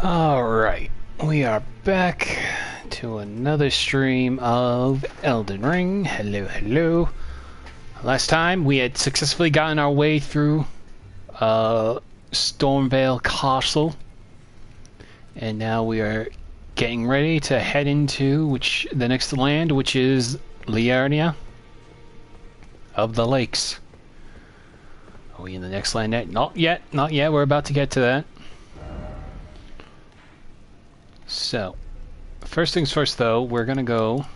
Alright, we are back to another stream of Elden Ring. Hello, hello. Last time we had successfully gotten our way through Stormvale Castle. And now we are getting ready to head into the next land, which is Liurnia of the Lakes. Are we in the next land yet? Not yet, not yet. We're about to get to that. So, first things first though, we're gonna go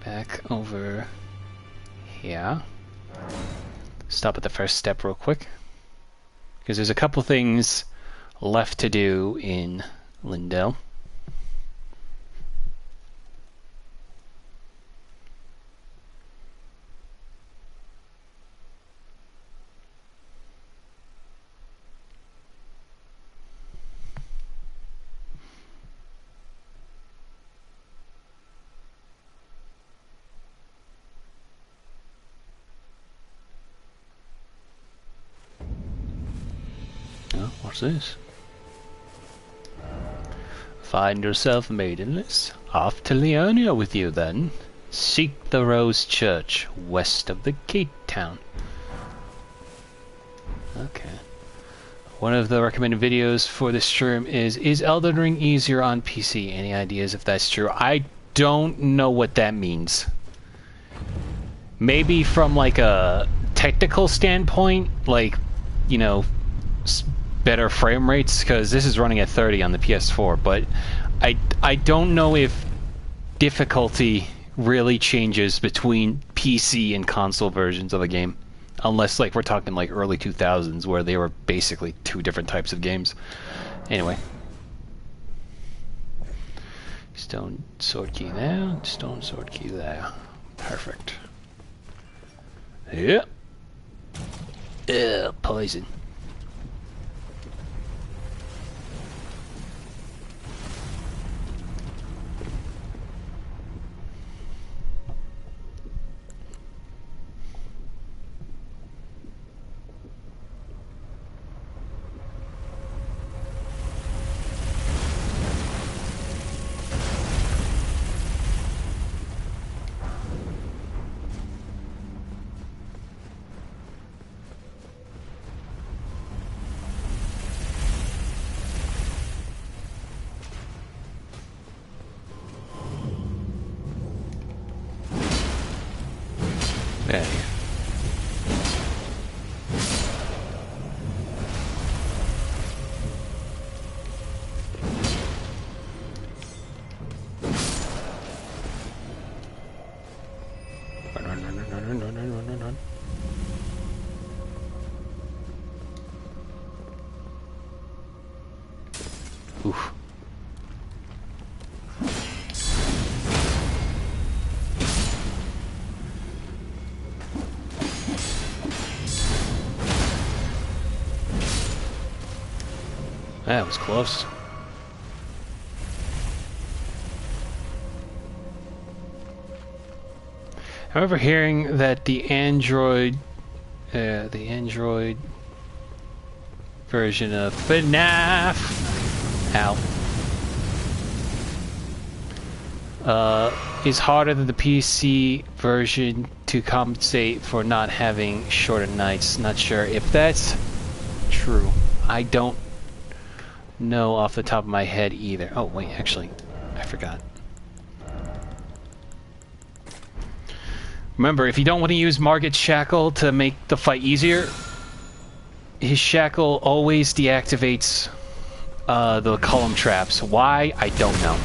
back over here. Stop at the first step real quick, because there's a couple things left to do in Lindell. Oh, what's this? Find yourself maidenless. Off to Liurnia with you then. Seek the Rose Church, west of the gate town. Okay. One of the recommended videos for this stream is Elden Ring easier on PC? Any ideas if that's true? I don't know what that means. Maybe from like a technical standpoint, like, you know, better frame rates, because this is running at 30 on the PS4, but I don't know if difficulty really changes between PC and console versions of a game, unless like we're talking like early 2000s where they were basically two different types of games. Anyway, stone sword key there, stone sword key there. Perfect. Yep. Poison. There. Run. Oof. That was close. However, hearing that the Android version of FNAF, is harder than the PC version to compensate for not having shorter nights. Not sure if that's true. I don't know off the top of my head either. Oh wait, actually, I forgot. Remember, if you don't want to use Margit's Shackle to make the fight easier, his Shackle always deactivates the column traps. Why? I don't know.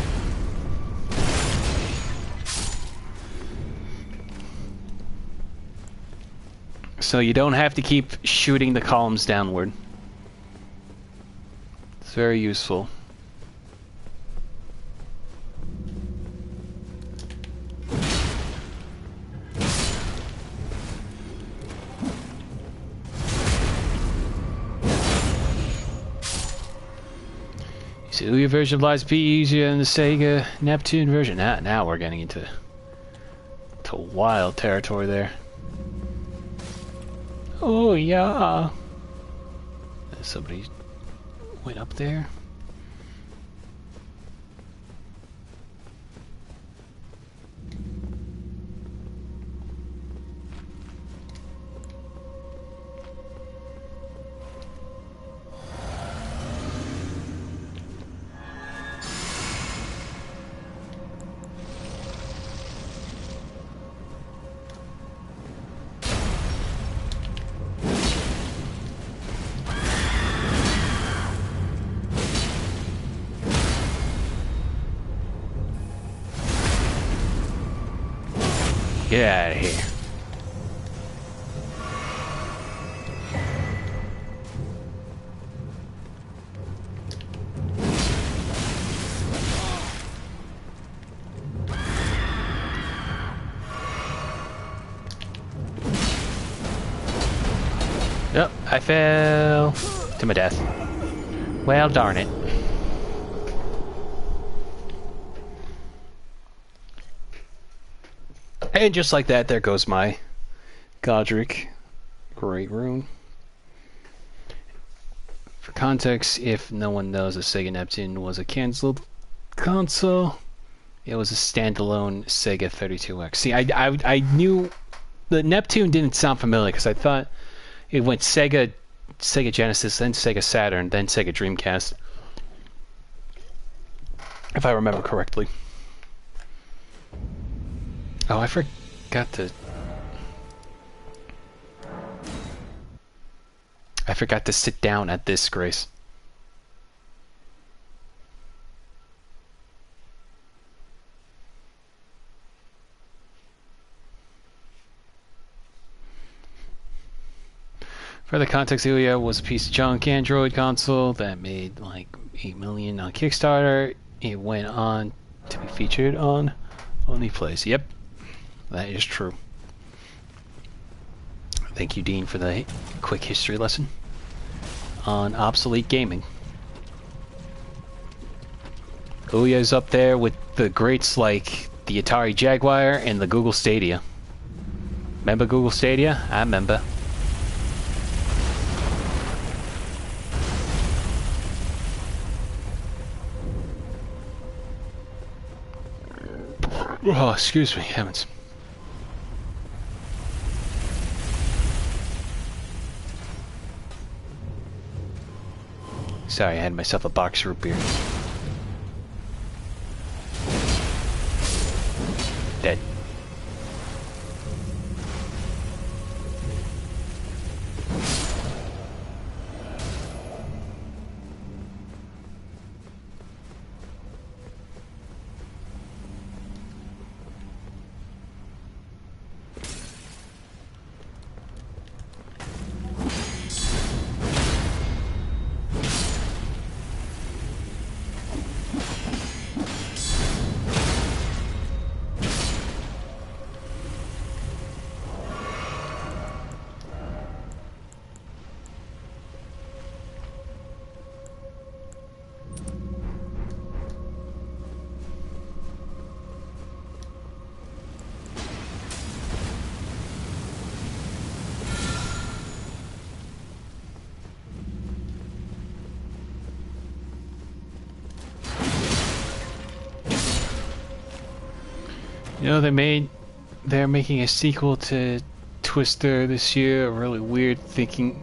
So you don't have to keep shooting the columns downward. It's very useful. So your version of Lies P easier than the Sega Neptune version. Now we're getting into wild territory there. Oh yeah. Somebody went up there. Get out of here. Yep, I fell to my death. Well, darn it. And just like that, there goes my Godric Great Rune. For context, if no one knows, the Sega Neptune was a cancelled console. It was a standalone Sega 32X. See, I knew the Neptune didn't sound familiar because I thought it went Sega Genesis, then Sega Saturn, then Sega Dreamcast. If I remember correctly. Oh, I forgot to sit down at this, Grace. For the context, Ilya was a piece of junk Android console that made like 8 million on Kickstarter. It went on to be featured on OnlyPlays. Yep, that is true. Thank you, Dean, for the quick history lesson on obsolete gaming. Ilya's up there with the greats like the Atari Jaguar and the Google Stadia. Remember Google Stadia? I remember. Oh, excuse me, heavens. Sorry, I had myself a box root beer. Dead. You know, they're making a sequel to Twister this year. A really weird thing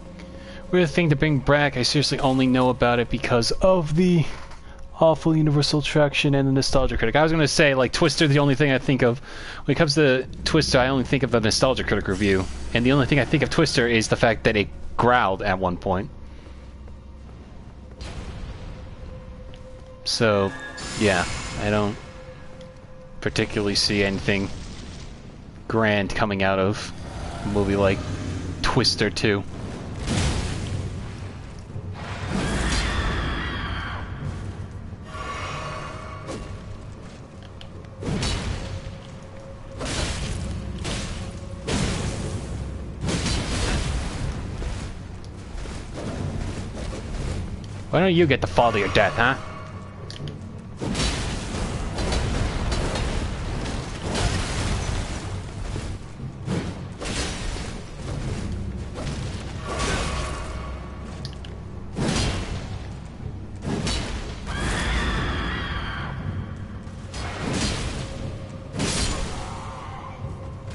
to bring back. I seriously only know about it because of the awful Universal Attraction and the Nostalgia Critic. I was going to say, like, Twister, the only thing I think of when it comes to Twister, I only think of the Nostalgia Critic review, and the only thing I think of Twister is the fact that it growled at one point. So, yeah, I don't particularly see anything grand coming out of a movie like Twister 2. Why don't you get to fall to your death, huh?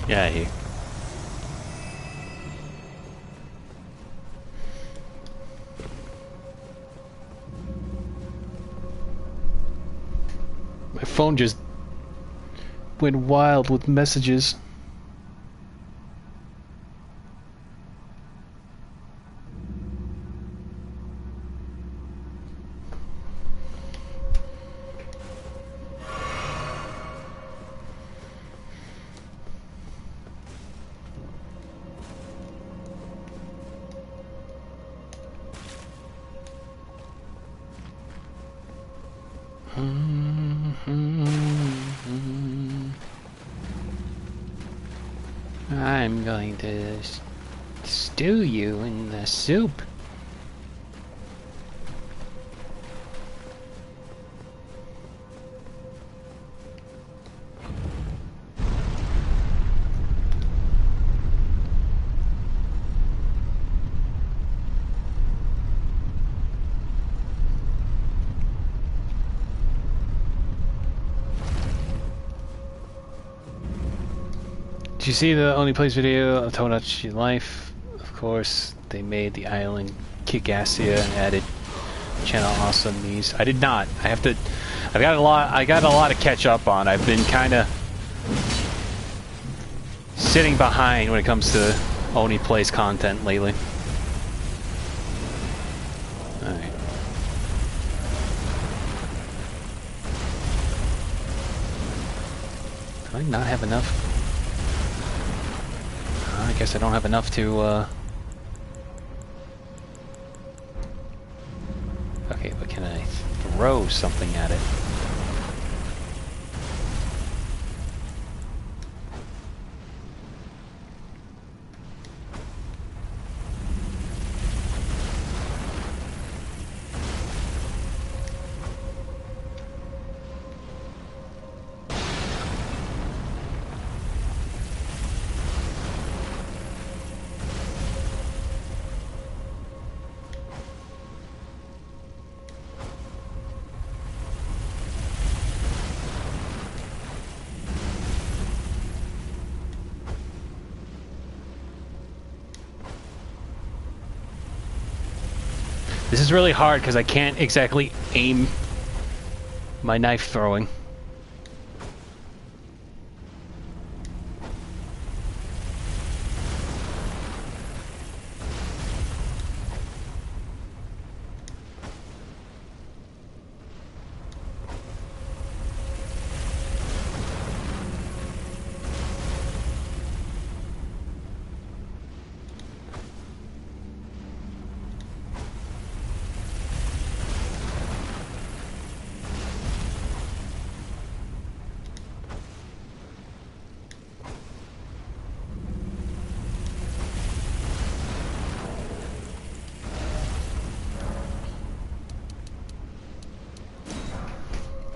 Yeah, here. My phone just went wild with messages. I'm going to stew you in the soup. Did you see the Only Plays video of Tomodachi Life? Of course, they made the island kick-assier and added channel awesomeness. I did not. I got a lot to catch up on. I've been kind of sitting behind when it comes to Only Plays content lately. Alright. Do I not have enough? I guess I don't have enough to, Okay, but can I throw something at it? This is really hard because I can't exactly aim my knife throwing.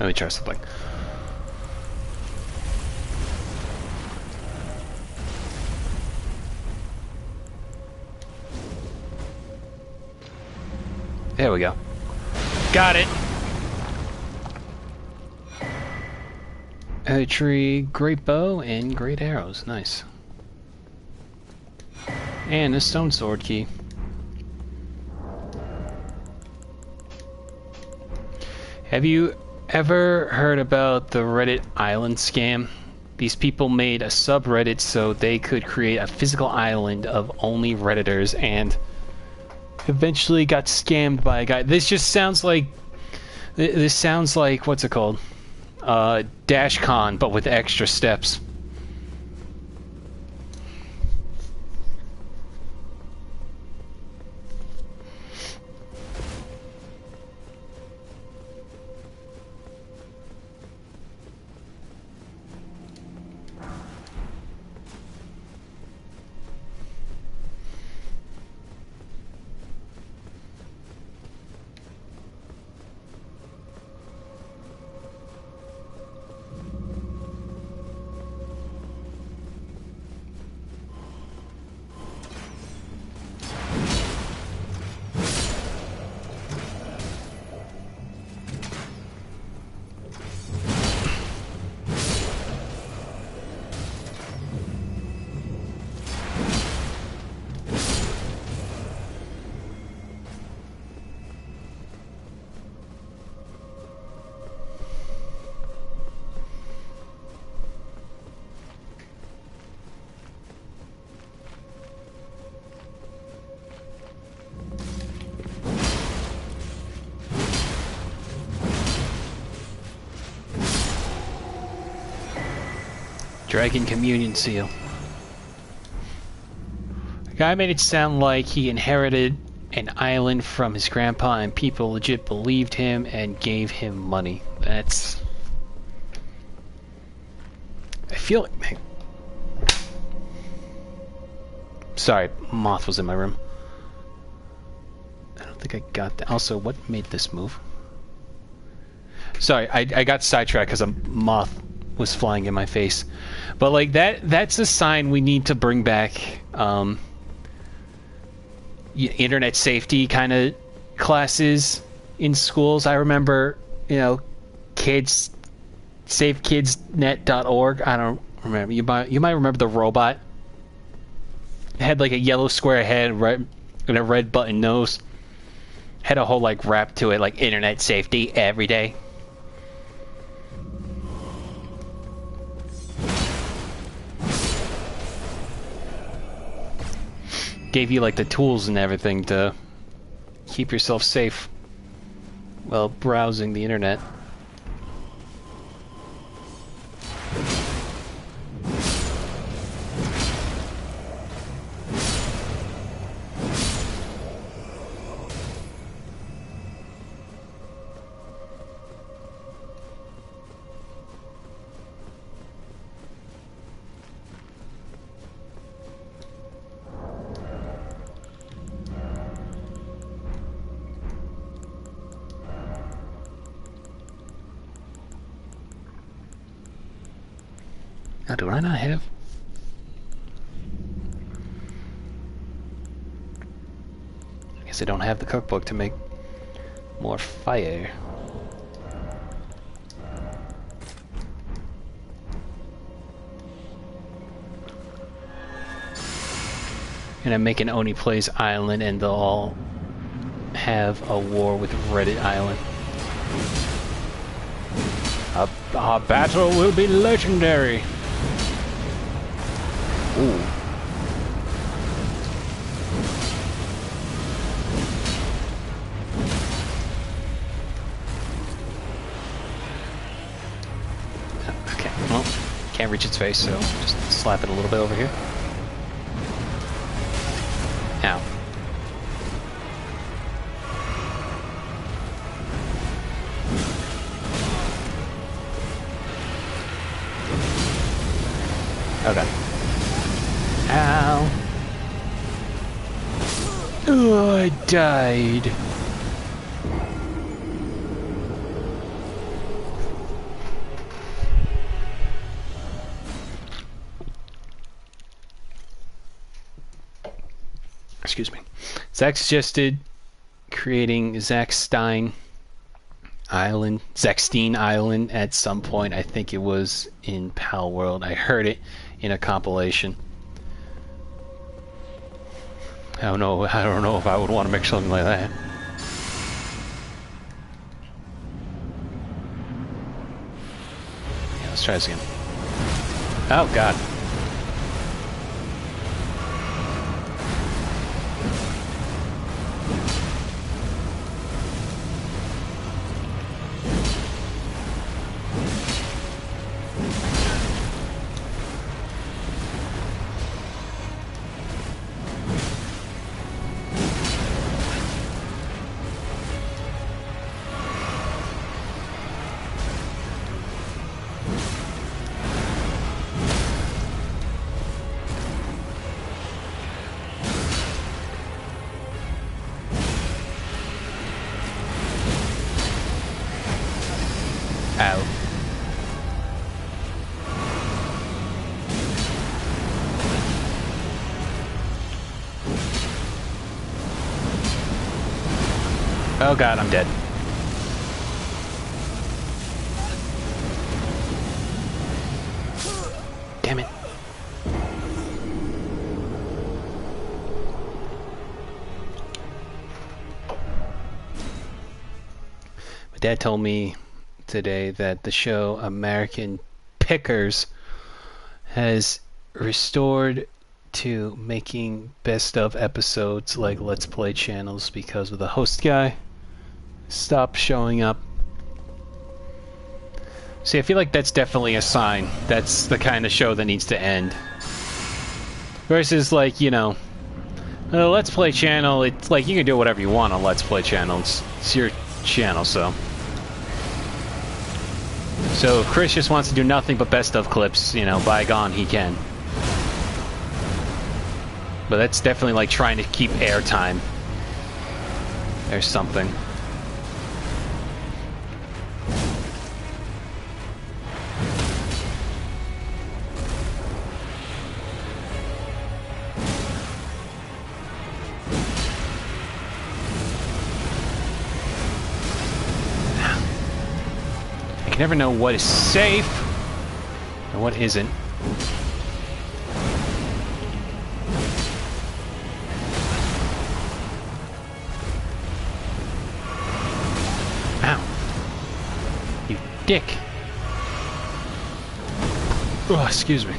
Let me try something. There we go. Got it! Erdtree, great bow, and great arrows. Nice. And a stone sword key. Have you ever heard about the Reddit island scam? These people made a subreddit so they could create a physical island of only Redditors and eventually got scammed by a guy. This just sounds like... This sounds like... What's it called? DashCon, but with extra steps. Dragon Communion Seal. The guy made it sound like he inherited an island from his grandpa and people legit believed him and gave him money. That's... I feel like... Sorry, moth was in my room. I don't think I got that. Also, what made this move? Sorry, I got sidetracked because a moth was flying in my face. But like that's a sign we need to bring back internet safety kind of classes in schools. I remember, kids savekidsnet.org. I don't remember. You might remember the robot. It had like a yellow square head, right, and a red button nose. Had a whole like rap to it, like internet safety every day. Gave you like the tools and everything to keep yourself safe while browsing the internet. Now, do I not have... I guess I don't have the cookbook to make more fire. And I'm making Oni Plays Island and they'll all have a war with Reddit Island. Our battle will be legendary! Ooh. Okay, well, can't reach its face, so just slap it a little bit over here. Ow. Okay. Ow. Oh, I died. Excuse me. Zach suggested creating Zachstein Island at some point. I think it was in Pal World. I heard it in a compilation. I don't know if I would want to make something like that. Yeah, let's try this again. Oh god. Ow. Oh god, I'm dead. Damn it. My dad told me today that the show American Pickers has restored to making best of episodes like Let's Play channels because of the host guy stopped showing up. See, I feel like that's definitely a sign. That's the kind of show that needs to end. Versus, like, the Let's Play channel, it's like you can do whatever you want on Let's Play channel. It's your channel, so. So if Chris just wants to do nothing but best of clips, bygone, he can. But that's definitely like trying to keep airtime. There's something. I can never know what is safe and what isn't. Dick. Oh, excuse me.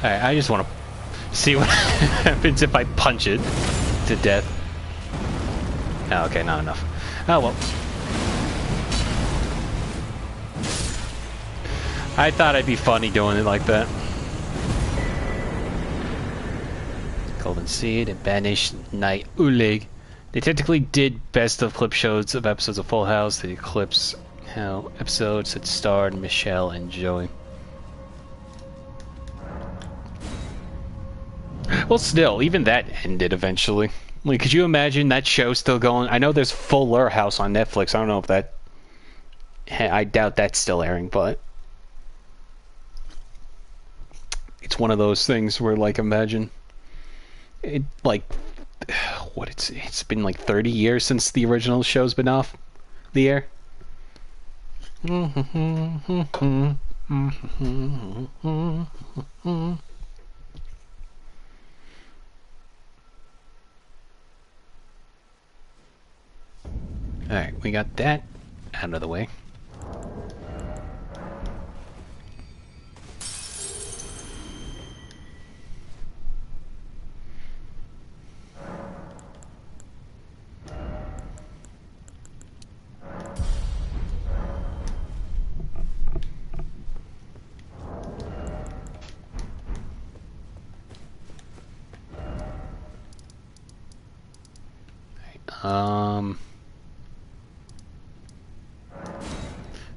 Alright, I just want to see what happens if I punch it to death. Oh, okay, not enough. Oh, well. I thought I'd be funny doing it like that. Golden Seed and Banished Knight Ulig. They technically did best of clip shows of episodes of Full House. The Eclipse Hell episodes that starred Michelle and Joey. Well, still, even that ended eventually. Like, could you imagine that show still going? I know there's Fuller House on Netflix. I don't know if that... I doubt that's still airing, but... It's one of those things where, like, imagine... It, like... What, it's been like 30 years since the original show's been off the air. Alright, we got that out of the way.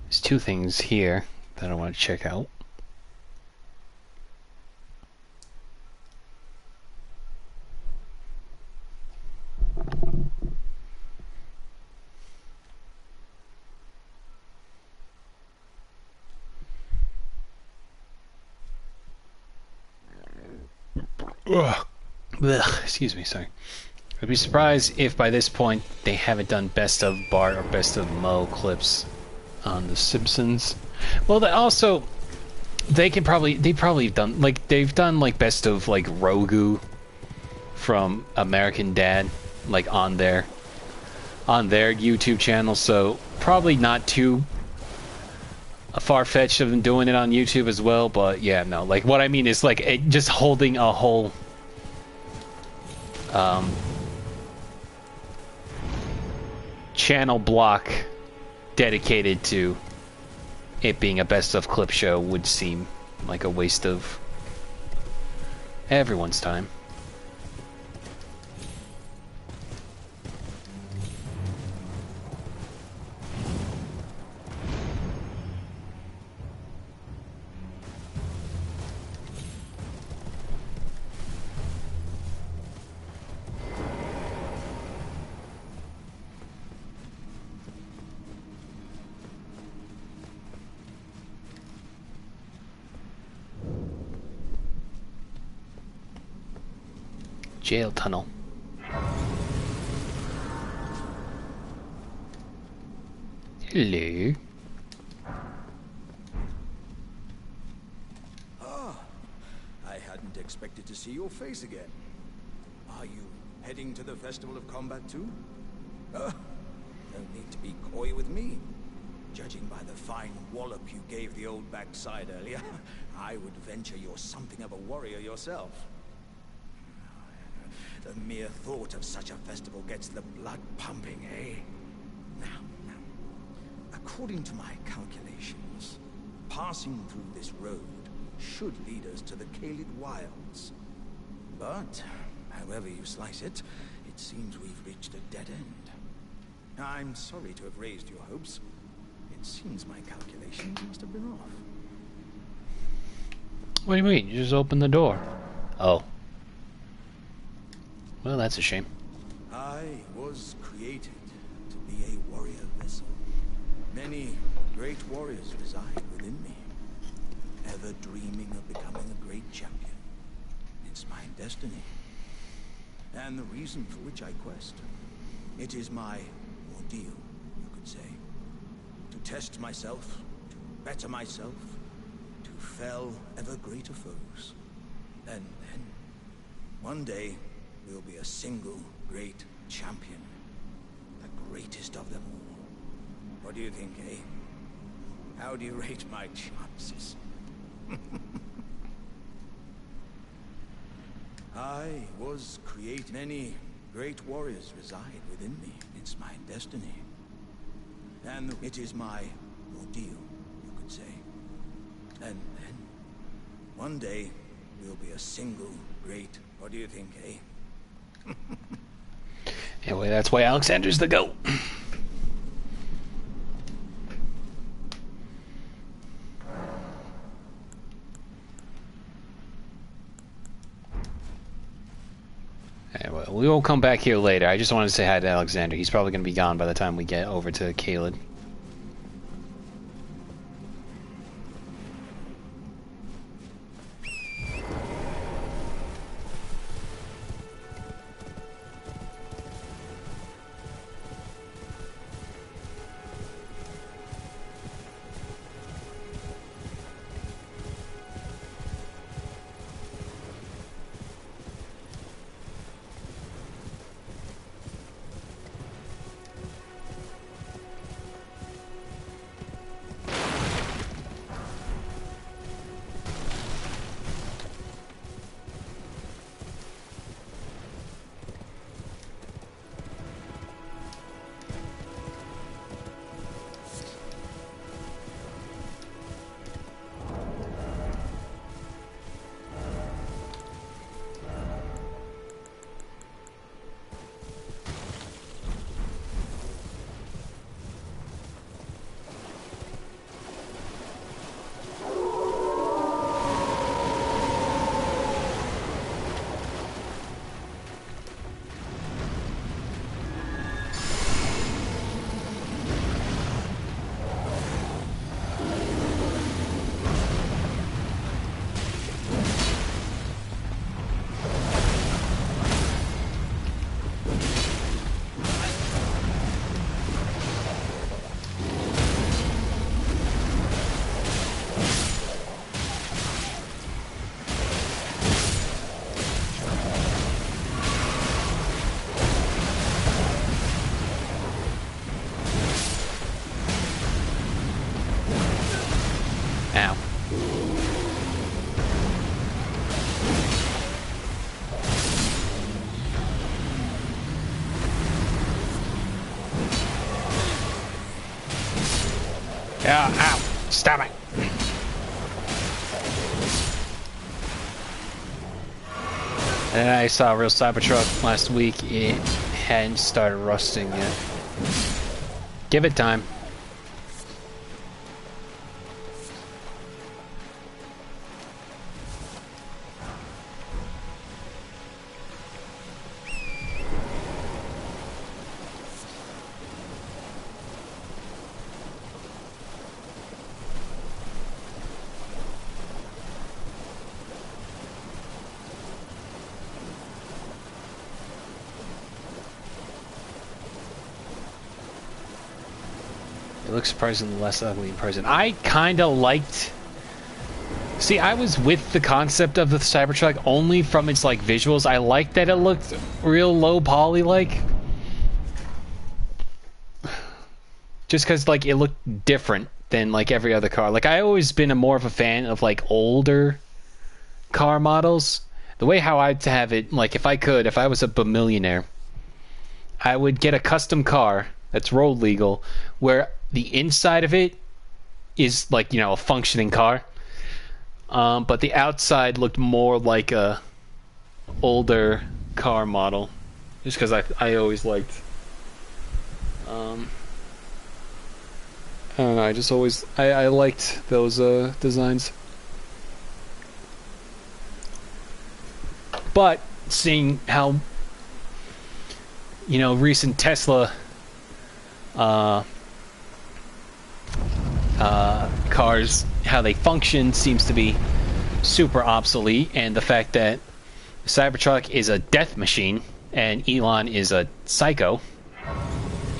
There's two things here that I want to check out. Ugh. Ugh, excuse me, sorry. I'd be surprised if by this point they haven't done best of Bart or best of Mo clips on The Simpsons. Well, they've probably done like they've done like best of like Rogu from American Dad like on their YouTube channel, so probably not too far-fetched of them doing it on YouTube as well. But yeah, no, like what I mean is like just holding a whole channel block dedicated to it being a best of clip show would seem like a waste of everyone's time. Jail tunnel. Hello. Ah, I hadn't expected to see your face again. Are you heading to the Festival of Combat too? No need to be coy with me. Judging by the fine wallop you gave the old backside earlier, I would venture you're something of a warrior yourself. The mere thought of such a festival gets the blood pumping, eh? Now, according to my calculations, passing through this road should lead us to the Kaled Wilds. But, however you slice it, it seems we've reached a dead end. I'm sorry to have raised your hopes. It seems my calculations must have been off. What do you mean? You just opened the door. Oh. Well, that's a shame. I was created to be a warrior vessel. Many great warriors reside within me, ever dreaming of becoming a great champion. It's my destiny, and the reason for which I quest. It is my ordeal, you could say. To test myself, to better myself, to fell ever greater foes. And then, one day, we'll be a single great champion. The greatest of them all. What do you think, eh? How do you rate my chances? I was created. Many great warriors reside within me. It's my destiny. And it is my ordeal, you could say. And then, one day, we'll be a single great... What do you think, eh? Anyway, that's why Alexander's the GOAT. Anyway, we will come back here later. I just wanted to say hi to Alexander. He's probably going to be gone by the time we get over to Kaled. Ow! Stop it! And I saw a real Cybertruck last week. It hadn't started rusting yet. Give it time. Looks surprisingly less ugly in person. I kind of liked... See, I was with the concept of the Cybertruck only from its, like, visuals. I liked that it looked real low poly-like. just because like it looked different than like every other car. Like I always been more of a fan of like older car models. The way how I'd have it, like if I was a bamillionaire, I would get a custom car that's road legal, where the inside of it is like, you know, a functioning car, but the outside looked more like a older car model, just because I always liked. I don't know. I just always I liked those designs. But seeing how, you know, recent Tesla cars, how they function seems to be super obsolete, and the fact that Cybertruck is a death machine and Elon is a psycho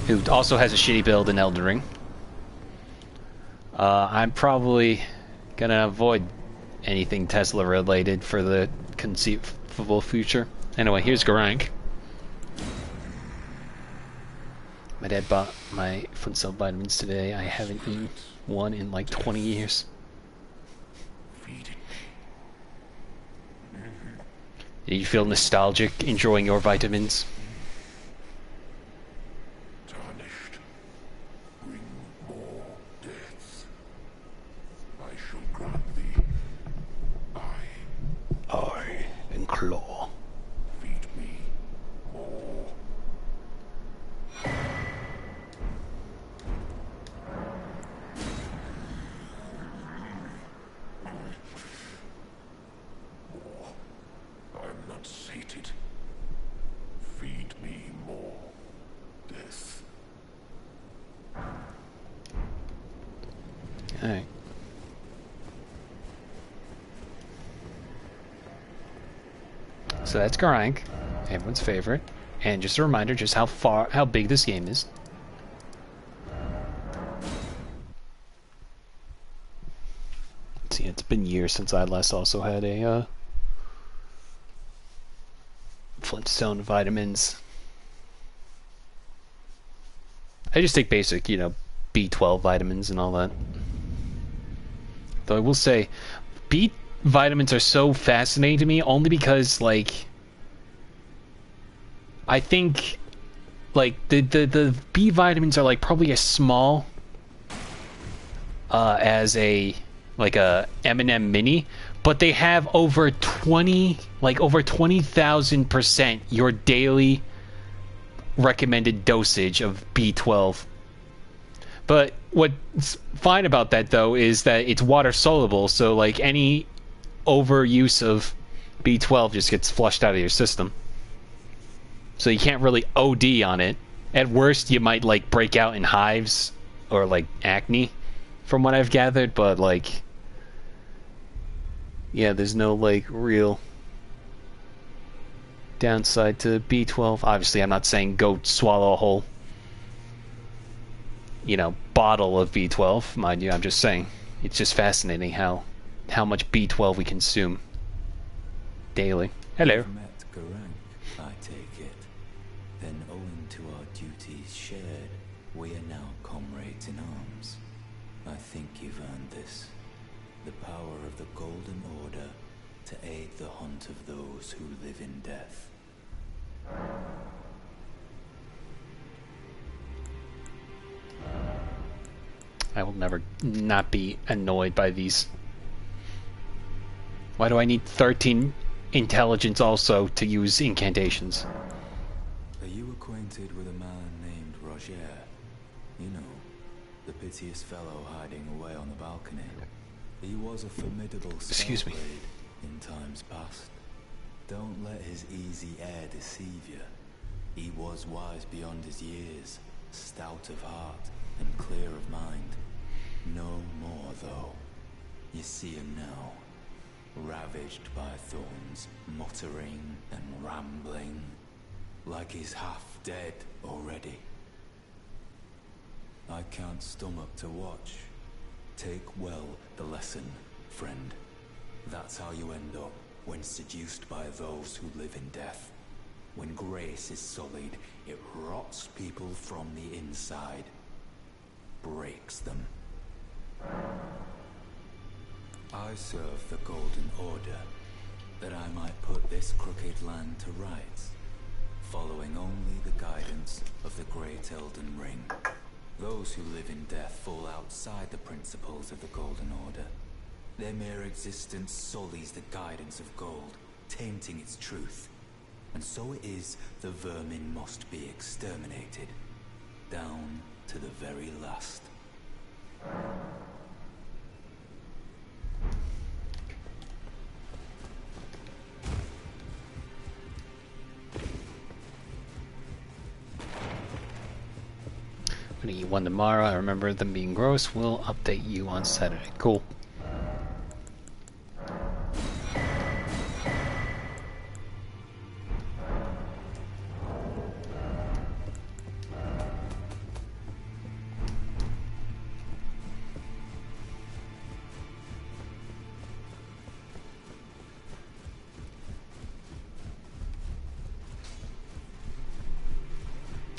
who also has a shitty build in Elden Ring. I'm probably gonna avoid anything Tesla related for the conceivable future. Anyway, here's Garank. My dad bought my foot cell vitamins today. I haven't eaten one in like 20 years. Do you feel nostalgic enjoying your vitamins? Tarnished. Bring more deaths. I shall grant thee. Eye and claw. Feed me more. I am not sated. Feed me more death. Alright. So that's Garank, everyone's favorite. And just a reminder just how big this game is. See, it's been years since I last also had a Flintstone vitamins. I just take basic, you know, B12 vitamins and all that. Though I will say, B vitamins are so fascinating to me only because, like, I think, like, the B vitamins are, like, probably as small as a, like, a M&M mini, but they have over 20,000% your daily recommended dosage of B12. But what's fine about that, though, is that it's water soluble, so like any overuse of B12 just gets flushed out of your system. So you can't really OD on it. At worst, you might like break out in hives or like acne, from what I've gathered, but like, yeah, there's no like real downside to B12. Obviously, I'm not saying go swallow a whole, you know, bottle of B12, mind you. I'm just saying it's just fascinating how much B12 we consume daily. Hello. You've met Garank, I take it. Then owing to our duties shared, we are now comrades in arms. I think you've earned this. The power of the Golden Order to aid the hunt of those who live in death. I will never not be annoyed by these. Why do I need 13 intelligence also to use incantations? Are you acquainted with a man named Roger? You know, the piteous fellow hiding away on the balcony. He was a formidable Excuse me. spellblade in times past. Don't let his easy air deceive you. He was wise beyond his years, stout of heart and clear of mind. No more, though. You see him now, ravaged by thorns, muttering and rambling, like he's half dead already. I can't stomach to watch. Take well the lesson, friend. That's how you end up when seduced by those who live in death. When grace is sullied, it rots people from the inside. breaks them. I serve the Golden Order, that I might put this crooked land to rights, following only the guidance of the great Elden Ring. Those who live in death fall outside the principles of the Golden Order. Their mere existence sullies the guidance of gold, tainting its truth. And so it is the vermin must be exterminated, down to the very last. I'm gonna eat one tomorrow. I remember them being gross. We'll update you on Saturday. Cool.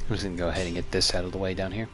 I'm just gonna go ahead and get this out of the way down here.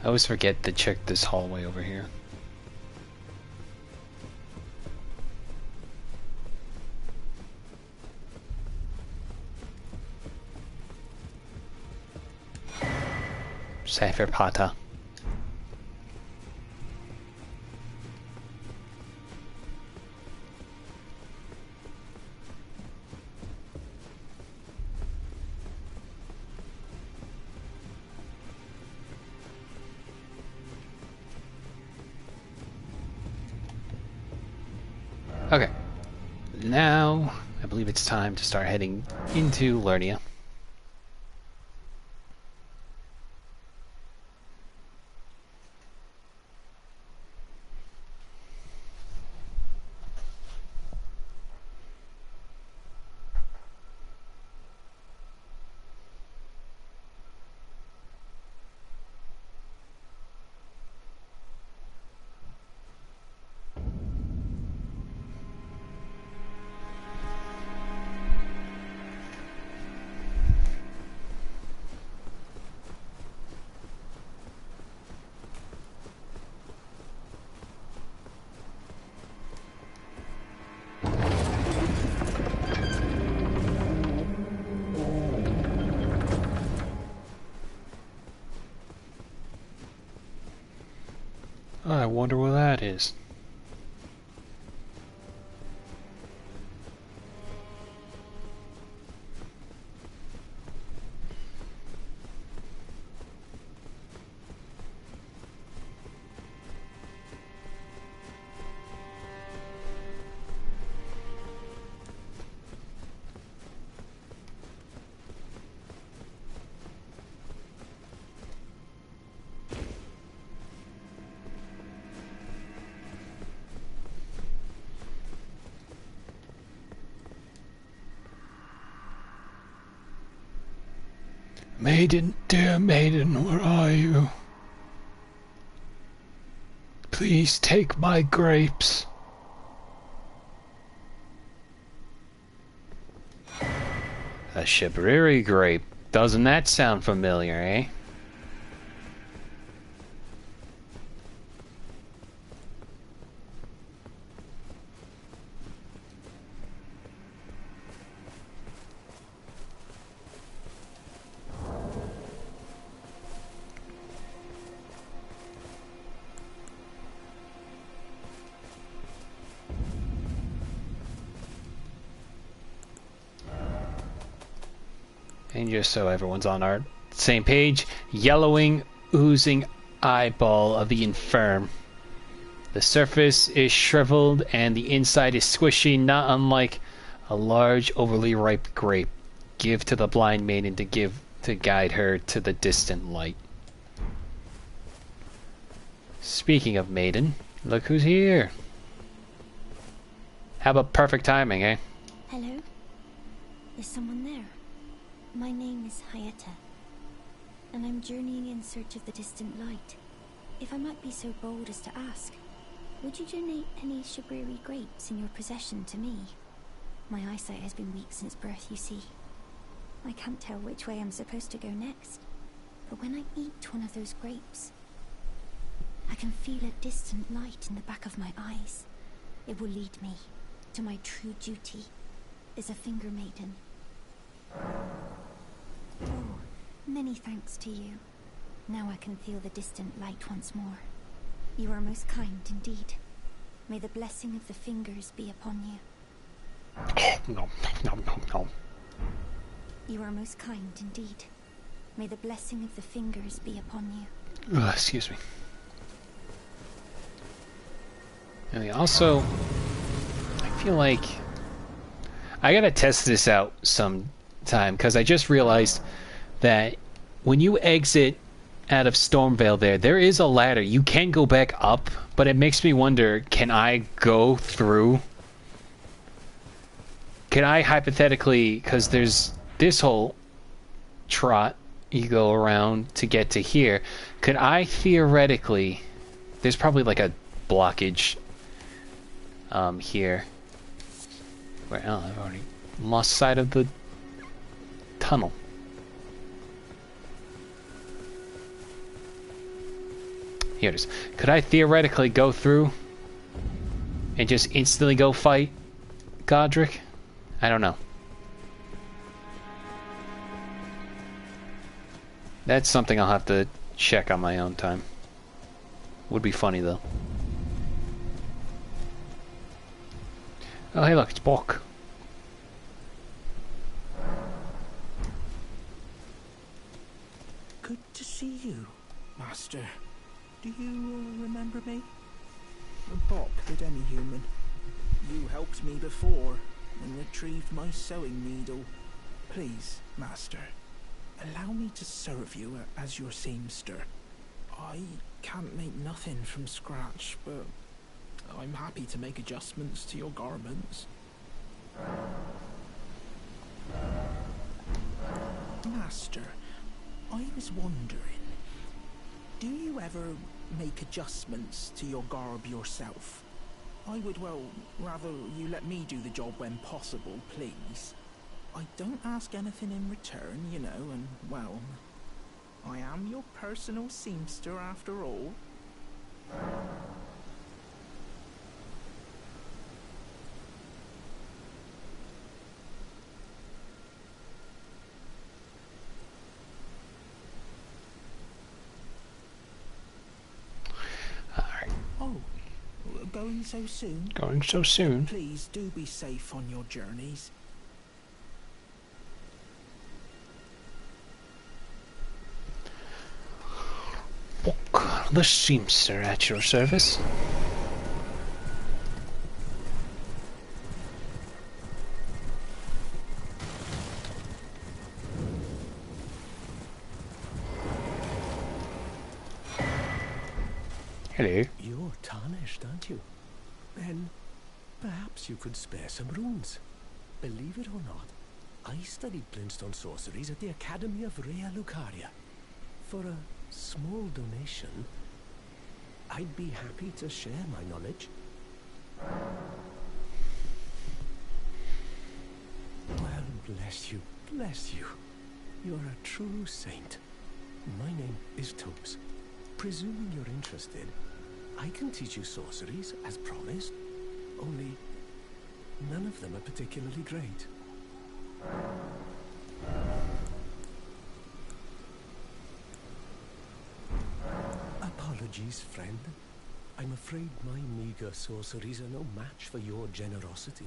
I always forget to check this hallway over here. Sapphire Pata. Okay, now I believe it's time to start heading into Lernia. I wonder what that is. Maiden, dear maiden, where are you? Please take my grapes. A Shibriri grape. Doesn't that sound familiar, eh? And just so everyone's on our same page, yellowing, oozing eyeball of the infirm. The surface is shriveled and the inside is squishy, not unlike a large, overly ripe grape. Give to the blind maiden to guide her to the distant light. Speaking of maiden, look who's here. How about perfect timing, eh? Hello? Is someone there? My name is Hayata, and I'm journeying in search of the distant light. If I might be so bold as to ask, would you donate any Shibriri grapes in your possession to me? My eyesight has been weak since birth, you see. I can't tell which way I'm supposed to go next, but when I eat one of those grapes, I can feel a distant light in the back of my eyes. It will lead me to my true duty as a finger maiden. Oh, many thanks to you. Now I can feel the distant light once more. You are most kind indeed. May the blessing of the fingers be upon you. No. You are most kind indeed. May the blessing of the fingers be upon you. Excuse me. And also, I feel like I gotta test this out sometime, because I just realized that when you exit out of Stormvale there is a ladder. You can go back up, but it makes me wonder, can I go through? Can I hypothetically, because there's this whole trot you go around to get to here, could I theoretically, there's probably like a blockage here. Where, oh, I've already lost sight of the tunnel. Here it is. Could I theoretically go through and just instantly go fight Godric? I don't know. That's something I'll have to check on my own time. Would be funny though. Oh hey look, it's Bok. Good to see you, Master. Do you remember me? Bok, the demi-human. You helped me before and retrieved my sewing needle. Please, Master, allow me to serve you as your seamster. I can't make nothing from scratch, but I'm happy to make adjustments to your garments. Master, I was wondering, do you ever make adjustments to your garb yourself? I would, well, rather you let me do the job when possible, please. I don't ask anything in return, you know, and, well, I am your personal seamster after all. Oh, going so soon? Going so soon? Please do be safe on your journeys. Bok, the seamster at your service. Hello. You're tarnished, aren't you? Then perhaps you could spare some runes. Believe it or not, I studied glintstone sorceries at the Academy of Rea Lucaria. For a small donation, I'd be happy to share my knowledge. Well, bless you, bless you. You're a true saint. My name is Tobes. Presuming you're interested, I can teach you sorceries, as promised. Only, none of them are particularly great. Apologies, friend. I'm afraid my meager sorceries are no match for your generosity.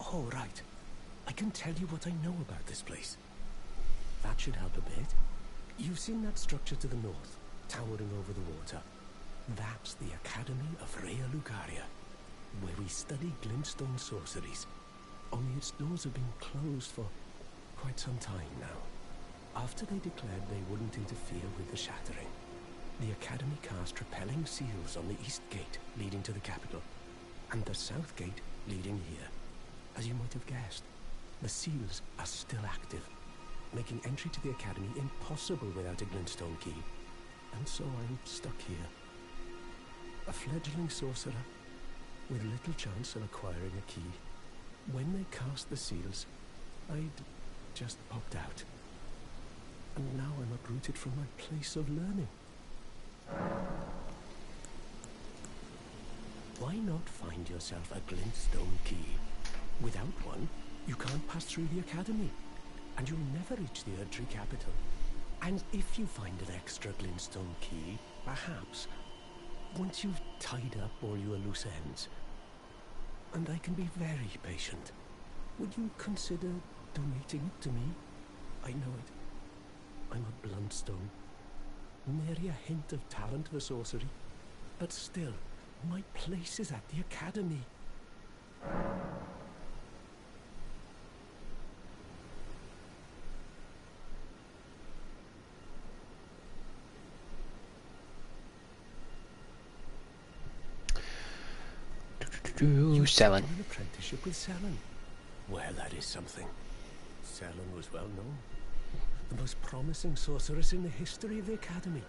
Oh, right. I can tell you what I know about this place. That should help a bit. You've seen that structure to the north, towering over the water. That's the Academy of Rea Lucaria, where we study glintstone sorceries. Only its doors have been closed for quite some time now. After they declared they wouldn't interfere with the shattering, the Academy cast repelling seals on the east gate leading to the capital, and the south gate leading here. As you might have guessed, the seals are still active, making entry to the Academy impossible without a glintstone key. And so I'm stuck here. A fledgling sorcerer with little chance of acquiring a key. When they cast the seals, I'd just popped out. And now I'm uprooted from my place of learning. Why not find yourself a glintstone key? Without one, you can't pass through the Academy, and you'll never reach the Erdtree capital. And if you find an extra glintstone key, perhaps, once you've tied up all your loose ends, and I can be very patient, would you consider donating it to me? I know it. I'm a bluntstone. Nary a hint of talent for sorcery. But still, my place is at the Academy. Selling. An apprenticeship with Selin. Well, that is something. Selin was well known. The most promising sorceress in the history of the Academy.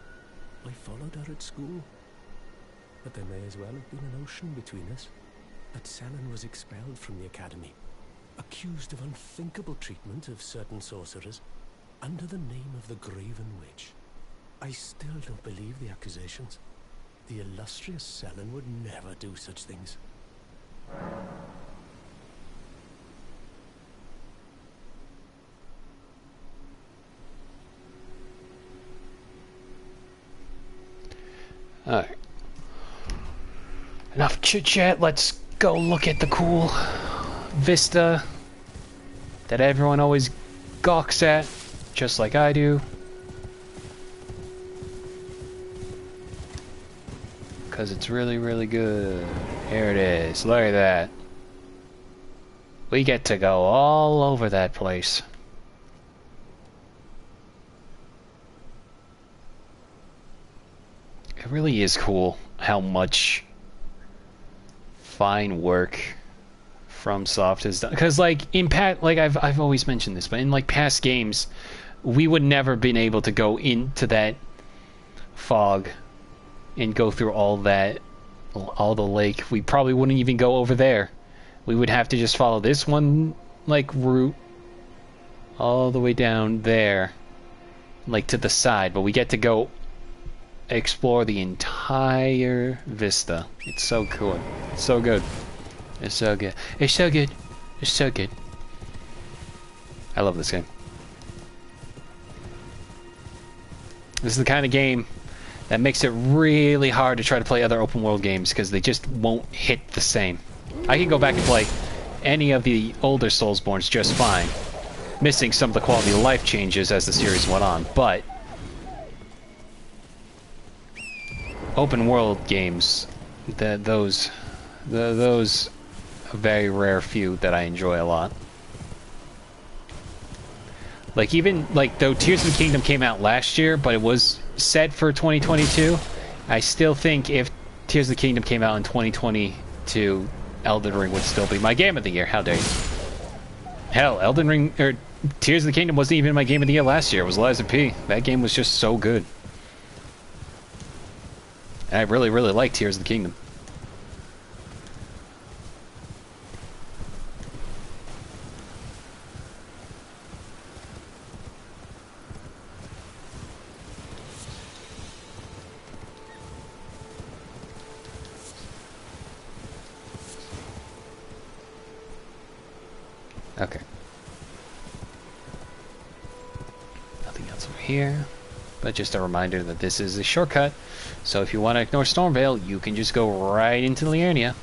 I followed her at school. But there may as well have been an ocean between us. But Selin was expelled from the Academy, accused of unthinkable treatment of certain sorcerers, under the name of the Graven Witch. I still don't believe the accusations. The illustrious Selin would never do such things. Alright. Enough chit-chat, let's go look at the cool vista that everyone always gawks at, just like I do. Because it's really, really good. Here it is, look at that. We get to go all over that place. It really is cool how much fine work FromSoft has done. Because like in I've always mentioned this, but in like past games, we would never been able to go into that fog and go through all the lake. We probably wouldn't even go over there. We would have to just follow this one like route all the way down there, like to the side. But we get to go explore the entire vista. It's so cool. It's so good. It's so good. It's so good. It's so good. I love this game. This is the kind of game that makes it really hard to try to play other open world games because they just won't hit the same. I can go back and play any of the older Soulsborns just fine, missing some of the quality of life changes as the series went on, but open world games, those a very rare few that I enjoy a lot. Like even like though Tears of the Kingdom came out last year, but it was set for 2022, I still think if Tears of the Kingdom came out in 2022, Elden Ring would still be my game of the year. How dare you? Hell, Elden Ring or Tears of the Kingdom wasn't even my game of the year last year. It was Lies of P. That game was just so good. And I really, really like Tears of the Kingdom. Okay. Nothing else over here. But just a reminder that this is a shortcut. So if you want to ignore Stormvale, you can just go right into Liurnia.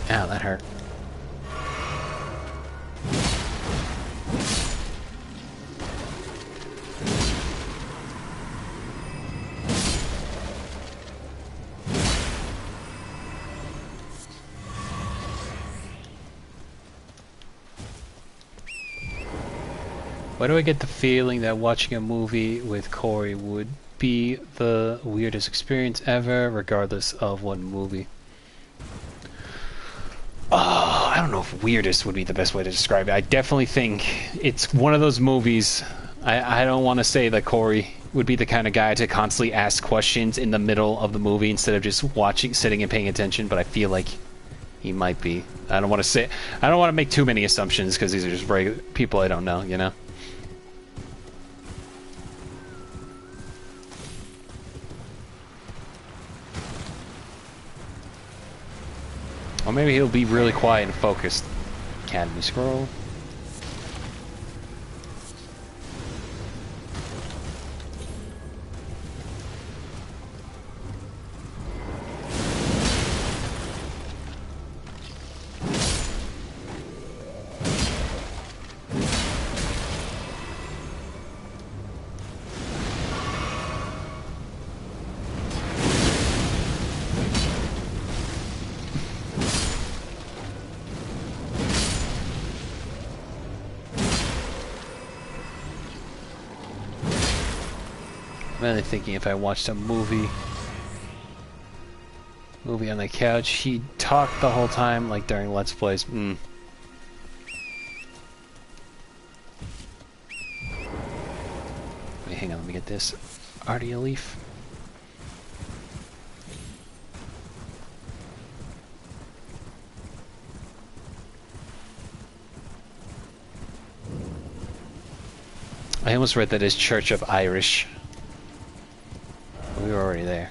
Ow, that hurt. Why do I get the feeling that watching a movie with Corey would be the weirdest experience ever, regardless of what movie? Oh, I don't know if weirdest would be the best way to describe it. I definitely think it's one of those movies. I don't want to say that Corey would be the kind of guy to constantly ask questions in the middle of the movie instead of just watching, sitting and paying attention, but I feel like he might be. I don't want to make too many assumptions because these are just regular people I don't know, you know? Or maybe he'll be really quiet and focused. Academy scroll. I'm really thinking if I watched a movie on the couch, he'd talk the whole time, like during Let's Plays. Wait, hang on, let me get this. Ardia leaf. I almost read that as Church of Irish. We were already there.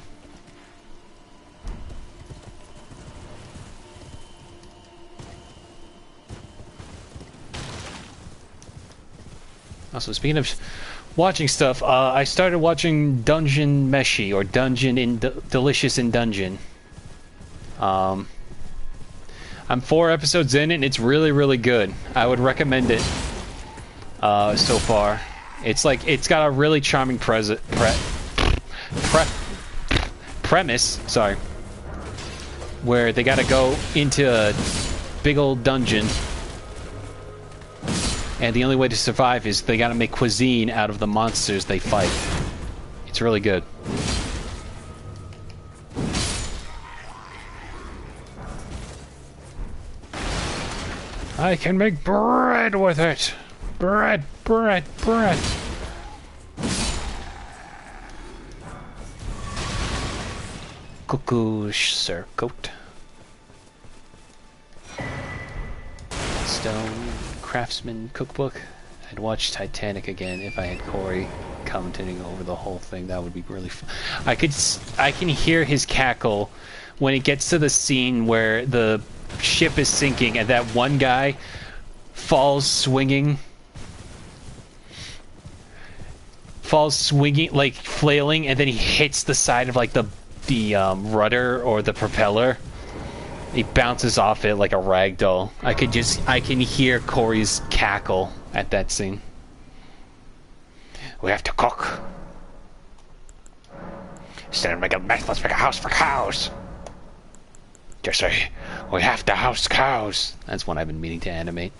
Also, speaking of watching stuff, I started watching Dungeon Meshi, or Dungeon in Delicious in Dungeon. I'm 4 episodes in, and it's really, really good. I would recommend it so far. It's like, it's got a really charming premise, sorry, where they gotta go into a big old dungeon, and the only way to survive is they gotta make cuisine out of the monsters they fight. It's really good. I can make bread with it. Bread, bread, bread. Cuckoo Circoat. Stone Craftsman Cookbook. I'd watch Titanic again if I had Corey commentating over the whole thing. That would be really fun. I can hear his cackle when it gets to the scene where the ship is sinking and that one guy falls swinging, like flailing, and then he hits the side of like the rudder or the propeller. He bounces off it like a rag doll. I can hear Corey's cackle at that scene. We have to cook. Instead of making a mess, let's make a house for cows. Just say, we have to house cows. That's one I've been meaning to animate.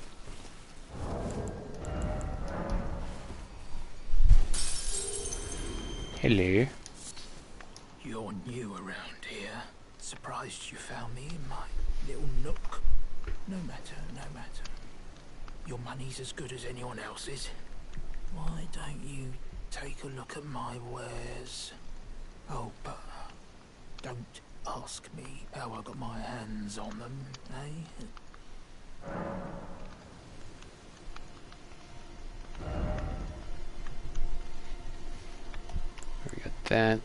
Hello. You're new around here. Surprised you found me in my little nook. No matter, no matter. Your money's as good as anyone else's. Why don't you take a look at my wares? Oh, but don't ask me how I got my hands on them, eh? We got that.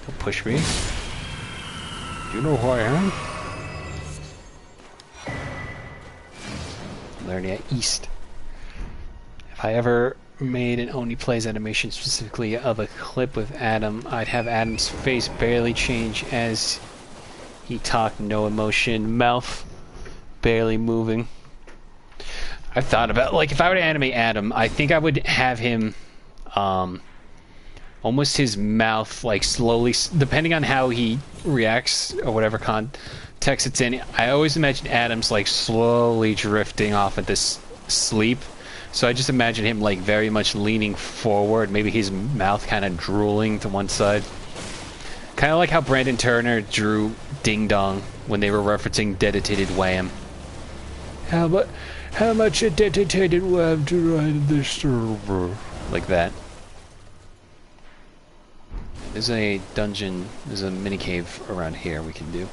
Don't push me. Do you know who I am? Lernia East. If I ever made an Oni Plays animation specifically of a clip with Adam, I'd have Adam's face barely change as he talked, no emotion, mouth barely moving. I've thought about, like, if I were to animate Adam, I think I would have him, almost his mouth, like, slowly, depending on how he reacts, or whatever context it's in, I always imagine Adam's, like, slowly drifting off at this sleep. So I just imagine him, like, very much leaning forward, maybe his mouth kind of drooling to one side. Kind of like how Brandon Turner drew Ding Dong when they were referencing Dedicated Wham. How much a dedicated wham to ride the server? Like that. There's a dungeon, there's a mini cave around here we can do.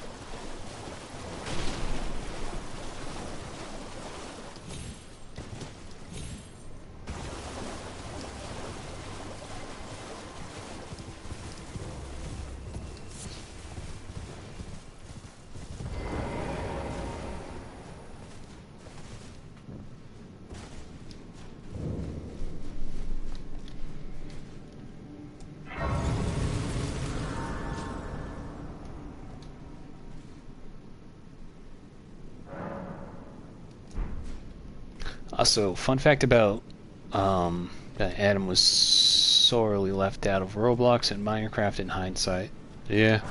Also, fun fact about that Adam was sorely left out of Roblox and Minecraft in hindsight. Yeah.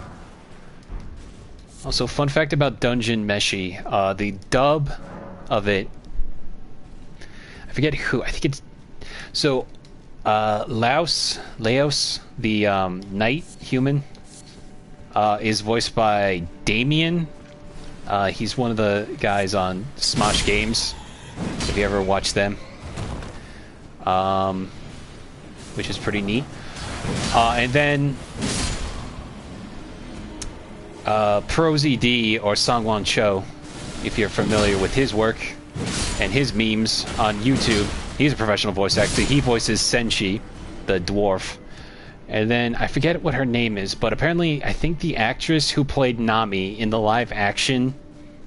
Also, fun fact about Dungeon Meshi, the dub of it, I forget who, I think it's, so, Laos, the Night Human, is voiced by Damien. He's one of the guys on Smosh Games, if you ever watch them, which is pretty neat. And then ProZD, or Songwon Cho, if you're familiar with his work and his memes on YouTube, he's a professional voice actor. He voices Senshi, the dwarf. And then I forget what her name is, but apparently I think the actress who played Nami in the live action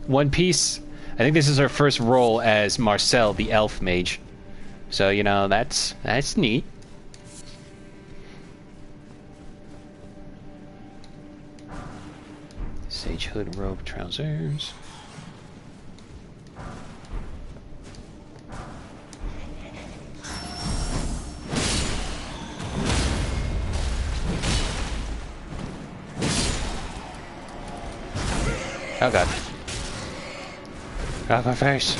One Piece, I think this is her first role as Marcel, the elf mage. So, you know, that's neat. Sage hood, robe, trousers. Oh god. Got my face.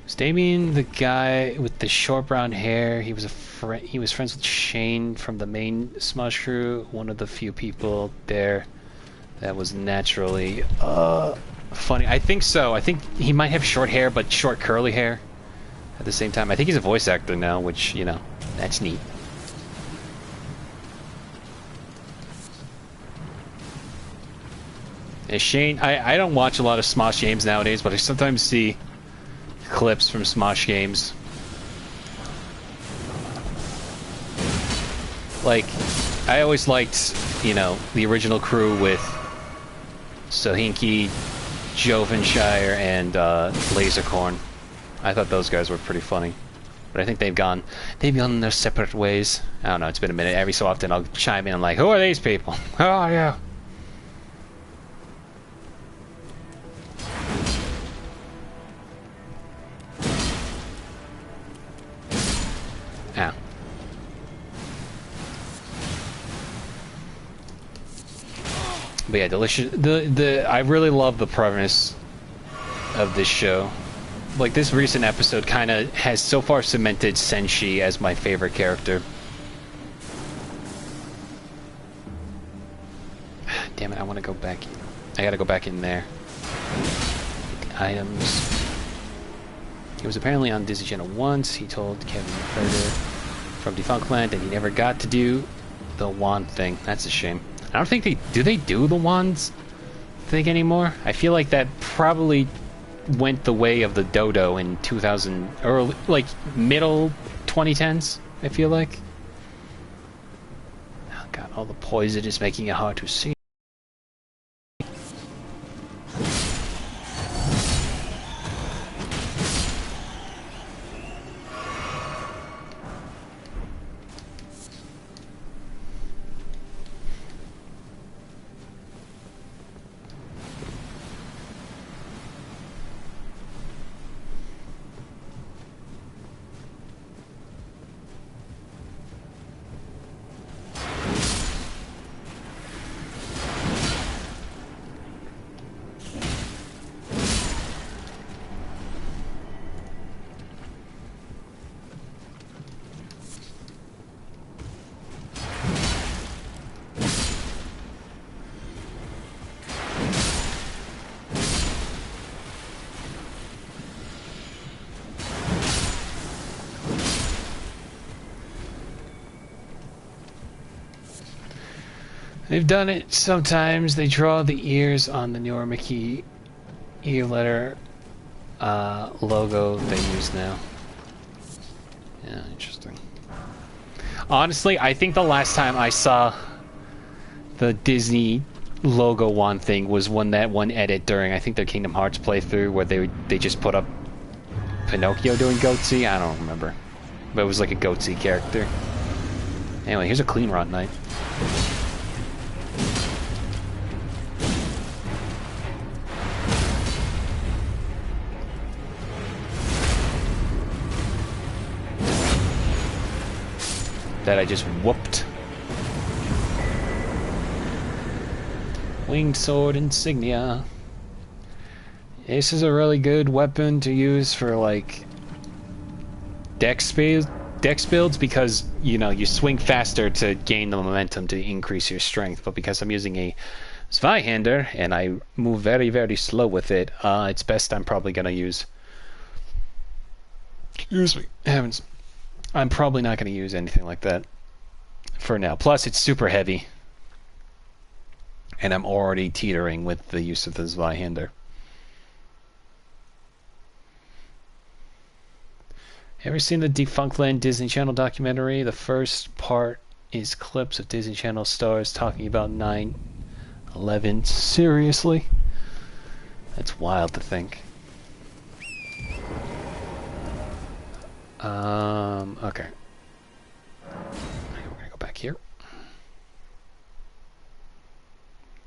Is Damien the guy with the short brown hair? He was he was friends with Shane from the main Smosh crew. One of the few people there that was naturally funny. I think so. I think he might have short hair, but short curly hair at the same time. I think he's a voice actor now, which, you know, that's neat. And Shane, I don't watch a lot of Smosh games nowadays, but I sometimes see clips from Smosh games. Like, I always liked, you know, the original crew with Sohinki, Jovenshire, and Lasercorn. I thought those guys were pretty funny. But I think they've gone their separate ways. I don't know, it's been a minute. Every so often I'll chime in like, who are these people? Oh, yeah. But yeah, delicious. I really love the premise of this show. Like, this recent episode kind of has so far cemented Senshi as my favorite character. damn it, I want to go back. I gotta go back in there. Items. He was apparently on Disney Channel once. He told Kevin Carter from Defunctland that he never got to do the wand thing. That's a shame. I don't think they do the wands thing anymore. I feel like that probably went the way of the dodo in 2000 or like middle 2010s. I feel like. Oh god, all the poison is making it hard to see. They've done it sometimes. They draw the ears on the newer Mickey ear letter logo they use now. Yeah, interesting. Honestly, I think the last time I saw the Disney logo wand thing was that one edit during, I think, their Kingdom Hearts playthrough where they just put up Pinocchio doing Goatsy. I don't remember. But it was like a Goatsy character. Anyway, here's a clean rot night. That I just whooped. Winged sword insignia. This is a really good weapon to use for like dex builds because you know you swing faster to gain the momentum to increase your strength. But because I'm using a Zweihander and I move very, very slow with it, it's best I'm probably gonna use. Excuse me, heavens. I'm probably not going to use anything like that for now. Plus, it's super heavy. And I'm already teetering with the use of the Zweihander. Ever seen the Defunctland Disney Channel documentary? The first part is clips of Disney Channel stars talking about 9/11. Seriously? That's wild to think. Okay. We're gonna go back here.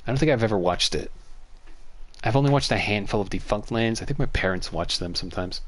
I don't think I've ever watched it. I've only watched a handful of Defunctlands. I think my parents watch them sometimes.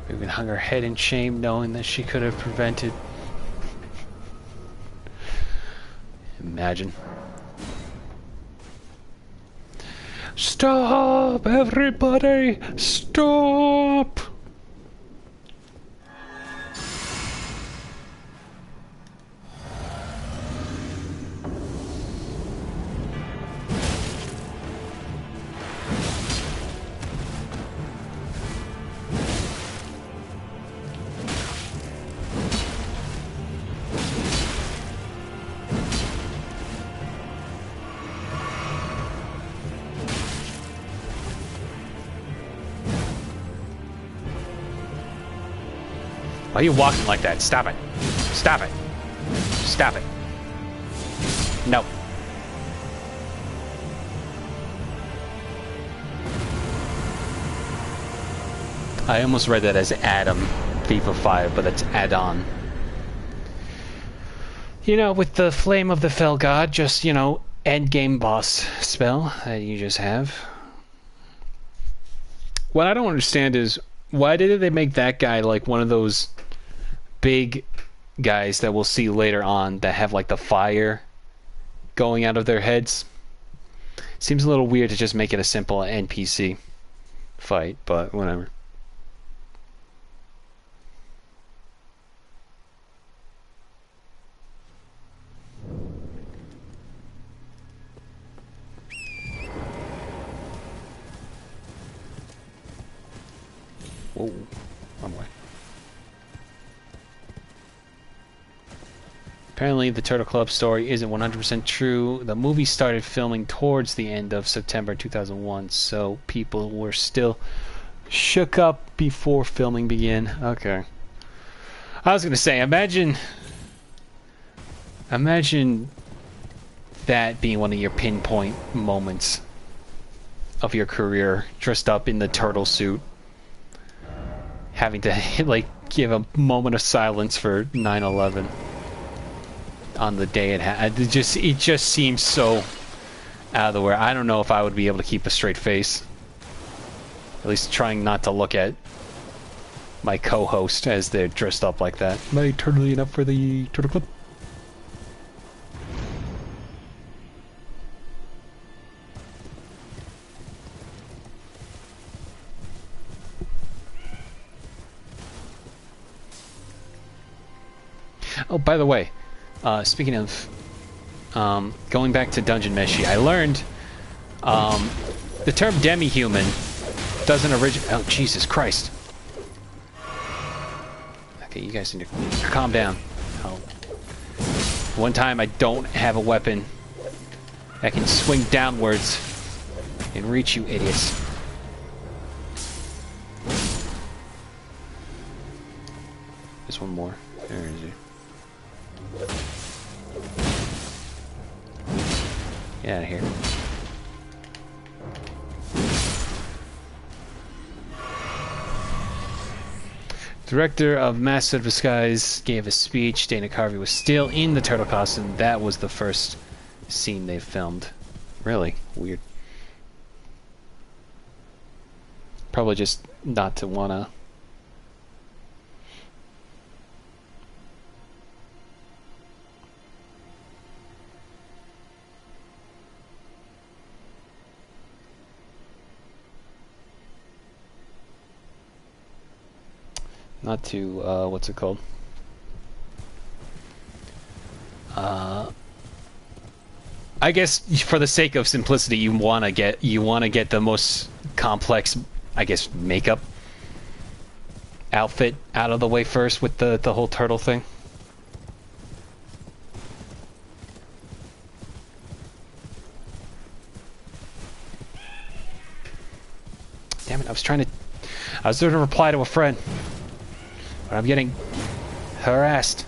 Vivian hung her head in shame, knowing that she could have prevented. Imagine. Stop, everybody! Stop! Why are you walking like that? Stop it. Stop it. Stop it. No. I almost read that as Adam, FIFA 5, but it's add-on. You know, with the Flame of the Fell God, just, you know, end game boss spell that you just have. What I don't understand is, why did they make that guy like one of those big guys that we'll see later on that have like the fire going out of their heads? Seems a little weird to just make it a simple NPC fight, but whatever. Whoa, wrong way. Apparently, the Turtle Club story isn't 100% true. The movie started filming towards the end of September 2001, so people were still shook up before filming began. Okay. I was gonna say, imagine that being one of your pinpoint moments of your career, dressed up in the turtle suit, having to like give a moment of silence for 9/11 on the day it happened. It just seems so out of the way. I don't know if I would be able to keep a straight face. At least trying not to look at my co-host as they're dressed up like that. Am I turtling enough for the Turtle Club? Oh, by the way, speaking of going back to Dungeon Meshi, I learned the term demi-human doesn't originate. Oh, Jesus Christ. Okay, you guys need to calm down. Oh. One time I don't have a weapon that can swing downwards and reach you idiots. There's one more. There is he. Get out of here. Director of Master of Disguise gave a speech. Dana Carvey was still in the turtle costume. That was the first scene they filmed. Really weird. Probably just not to wanna. Not to, what's it called? I guess for the sake of simplicity, you wanna get the most complex, I guess, makeup outfit out of the way first with the whole turtle thing. Damn it! I was doing a reply to a friend. But I'm getting harassed.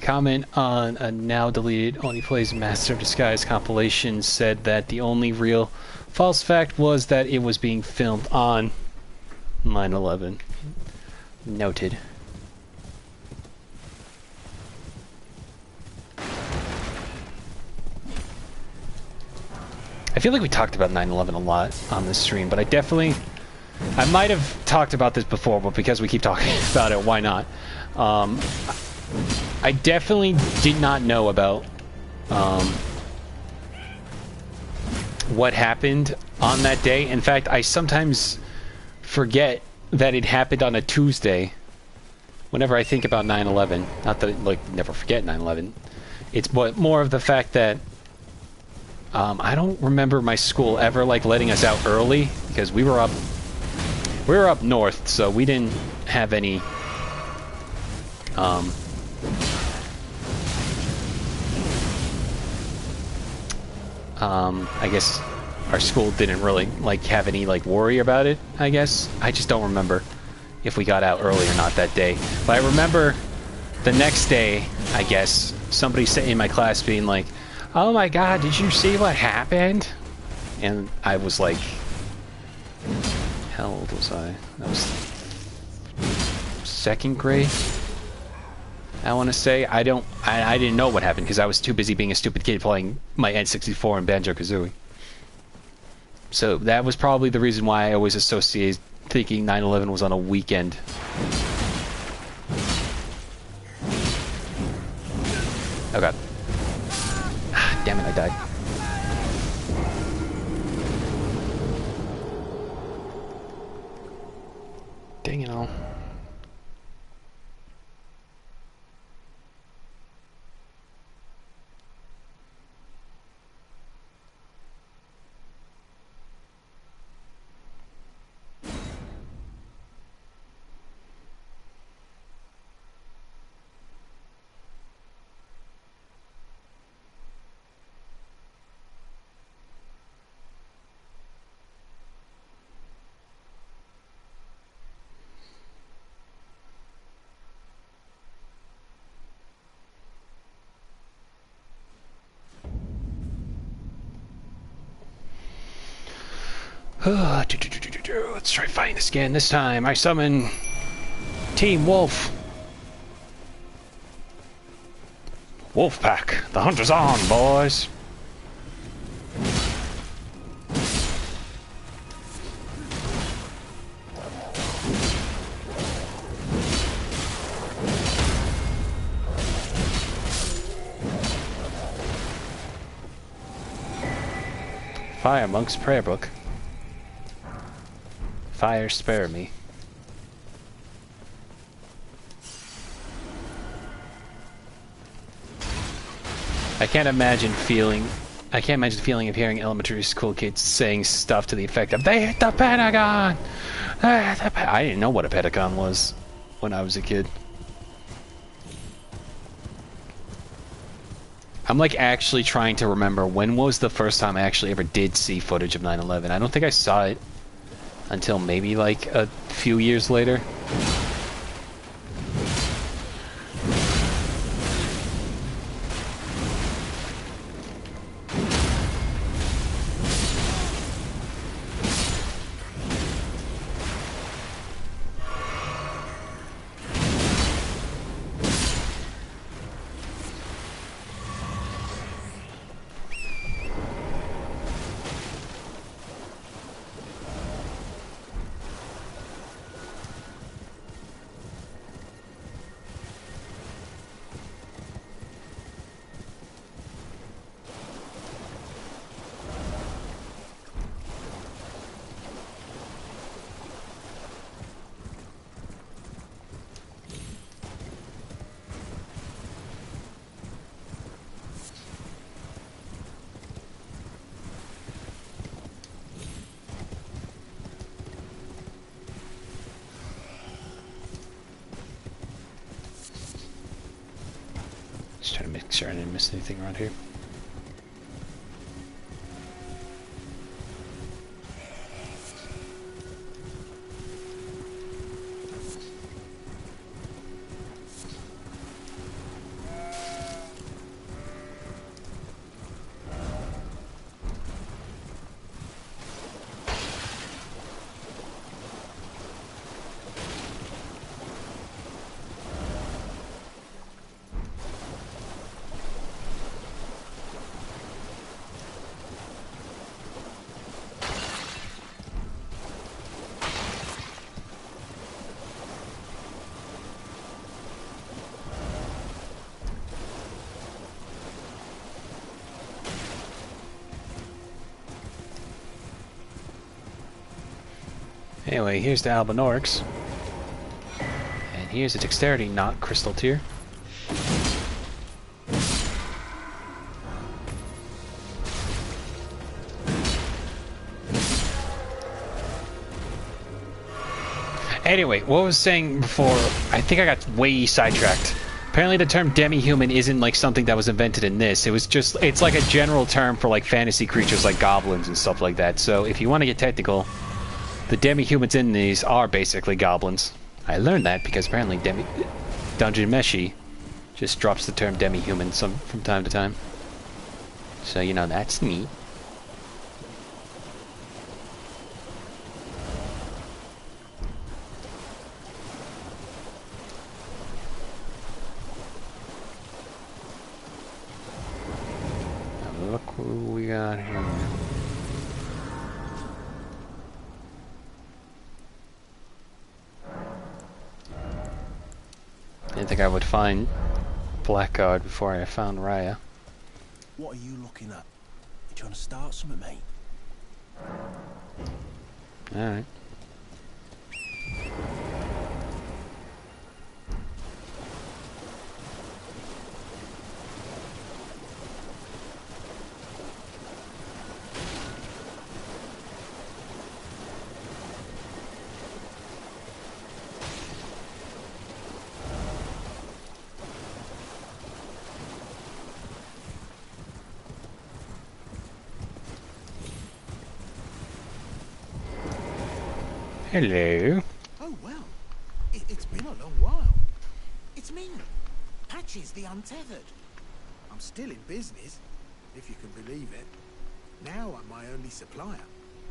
Comment on a now deleted Only Plays Master of Disguise compilation said that the only real false fact was that it was being filmed on 9/11. Noted. I feel like we talked about 9/11 a lot on this stream, but I might have talked about this before, but because we keep talking about it, why not? I definitely did not know about what happened on that day. In fact, I sometimes forget that it happened on a Tuesday whenever I think about 9/11. Not that, like, never forget 9/11. It's more of the fact that I don't remember my school ever, like, letting us out early, because we were up north, so we didn't have any I guess our school didn't really like have any like worry about it, I guess. I just don't remember if we got out early or not that day. But I remember the next day, I guess, somebody in my class being like, "Oh my god, did you see what happened?" And I was like, how old was I? I was second grade, I want to say. I didn't know what happened because I was too busy being a stupid kid playing my N64 and Banjo-Kazooie. So that was probably the reason why I always associated thinking 9/11 was on a weekend. Oh god. Damn it, I died. Dang it all. Let's try fighting this again. This time I summon Team Wolf. Wolf Pack. The hunt is on, boys. Fire Monk's Prayer Book. Fire spare me. I can't imagine feeling of hearing elementary school kids saying stuff to the effect of "They hit the Pentagon!" I didn't know what a Pentagon was when I was a kid. I'm like actually trying to remember when was the first time I actually ever did see footage of 9/11. I don't think I saw it until maybe like a few years later. Just trying to make sure I didn't miss anything around here. Anyway, here's the Albinorix. And here's a Dexterity not Crystal Tier. Anyway, what I was saying before, I think I got way sidetracked. Apparently the term demi-human isn't like something that was invented in this. It was just, it's like a general term for like fantasy creatures like goblins and stuff like that. So if you want to get technical, the demi-humans in these are basically goblins. I learned that because apparently Dungeon Meshi just drops the term demi-human from time to time. So, you know, that's neat. Now look who we got here. I didn't think I would find Blackguard before I found Raya. What are you looking at? You trying to start something, mate? Alright. Hello. Oh, well. It's been a long while. It's me, Patches the Untethered. I'm still in business, if you can believe it. Now I'm my only supplier,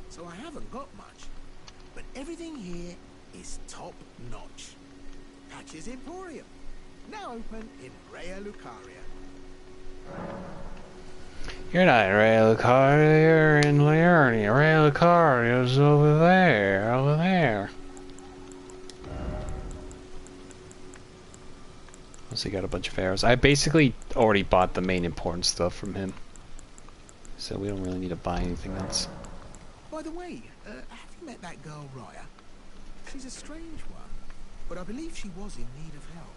so I haven't got much. But everything here is top-notch. Patches Emporium, now open in Raya Lucaria. You're not in Raya Lucaria, you're in Liurnia. Raya Lucaria's over there, over there. Once he got a bunch of arrows. I basically already bought the main important stuff from him. So we don't really need to buy anything else. By the way, have you met that girl, Raya? She's a strange one, but I believe she was in need of help.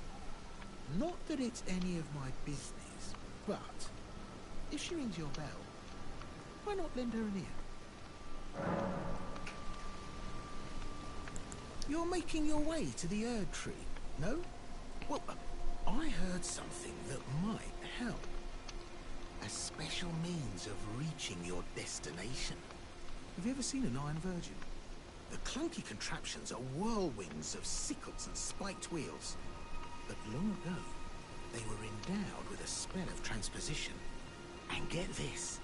Not that it's any of my business, but if she rings your bell, why not lend her an ear? You're making your way to the Erdtree, no? Well, I heard something that might help. A special means of reaching your destination. Have you ever seen an Iron Virgin? The clunky contraptions are whirlwinds of sickles and spiked wheels. But long ago, they were endowed with a spell of transposition. And get this,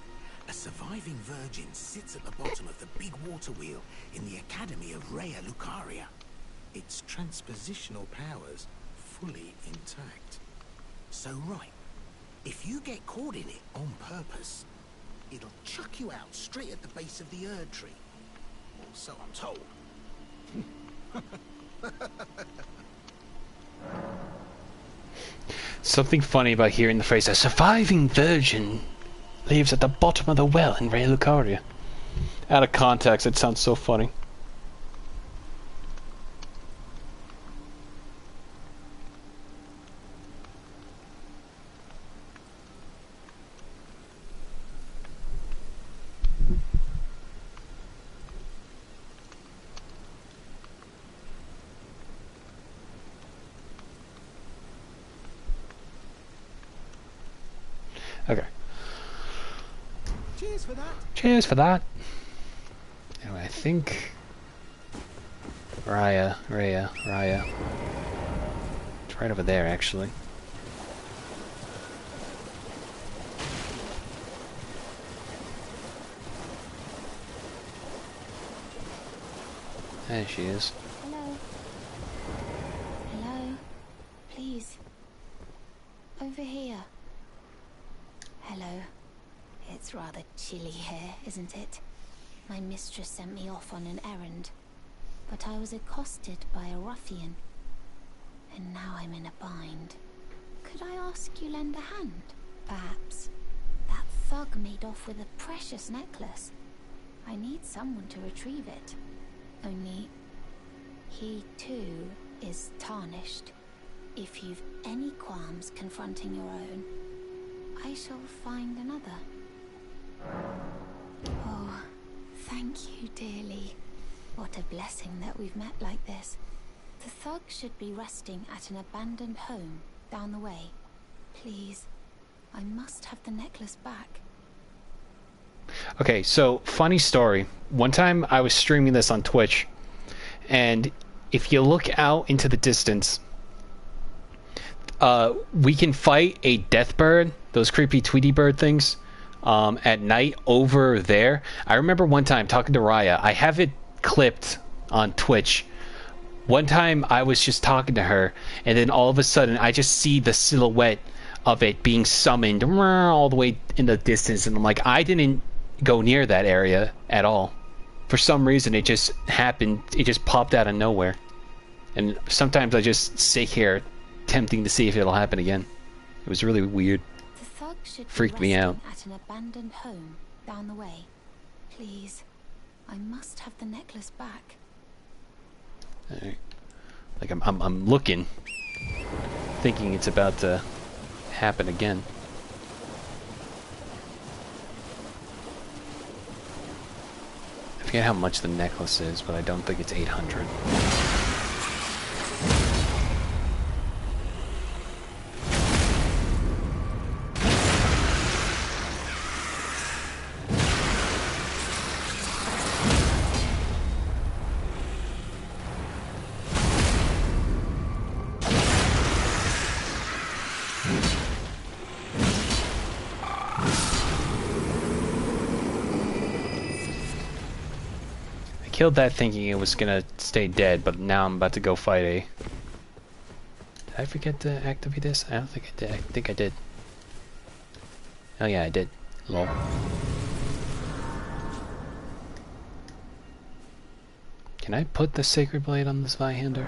a surviving virgin sits at the bottom of the big water wheel in the Academy of Raya Lucaria. Its transpositional powers fully intact. So right, if you get caught in it on purpose, it'll chuck you out straight at the base of the Erdtree. Or so I'm told. Something funny about hearing the phrase, a surviving virgin lives at the bottom of the well in Raya Lucaria. Out of context, it sounds so funny. Okay. Cheers for that. Cheers for that. Anyway, I think Raya. It's right over there, actually. There she is. Hello. Hello. Please. Over here. Hello. It's rather chilly here, isn't it? My mistress sent me off on an errand, but I was accosted by a ruffian, and now I'm in a bind. Could I ask you lend a hand, perhaps? That thug made off with a precious necklace. I need someone to retrieve it. Only, he too is tarnished. If you've any qualms confronting your own, I shall find another. Oh, thank you dearly. What a blessing that we've met like this. The thug should be resting at an abandoned home down the way. Please, I must have the necklace back. Okay, so funny story. One time I was streaming this on Twitch, and if you look out into the distance, we can fight a death bird, those creepy Tweety bird things, at night over there. I remember one time talking to Raya. I have it clipped on Twitch. One time I was just talking to her, and then all of a sudden I just see the silhouette of it being summoned all the way in the distance, and I'm like, I didn't go near that area at all. For some reason, it just happened. It just popped out of nowhere. And sometimes I just sit here tempting to see if it'll happen again. It was really weird. The thug should Freaked be me out. resting at an abandoned home down the way. Please, I must have the necklace back. Alright. Like I'm looking, thinking it's about to happen again. I forget how much the necklace is, but I don't think it's 800. Killed that thinking it was gonna stay dead, but now I'm about to go fight a... Did I forget to activate this? I don't think I did. I think I did. Oh yeah, I did. Lol. Can I put the Sacred Blade on this Vihander?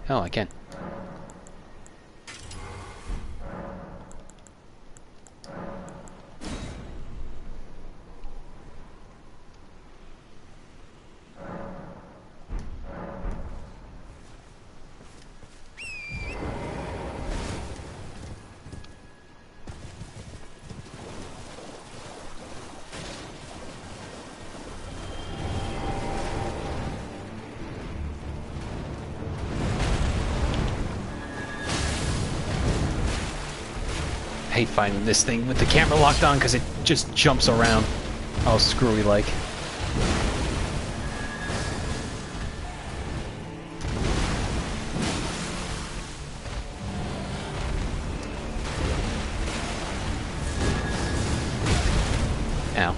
Oh, I can. I hate finding this thing with the camera locked on because it just jumps around all screwy like. Ow.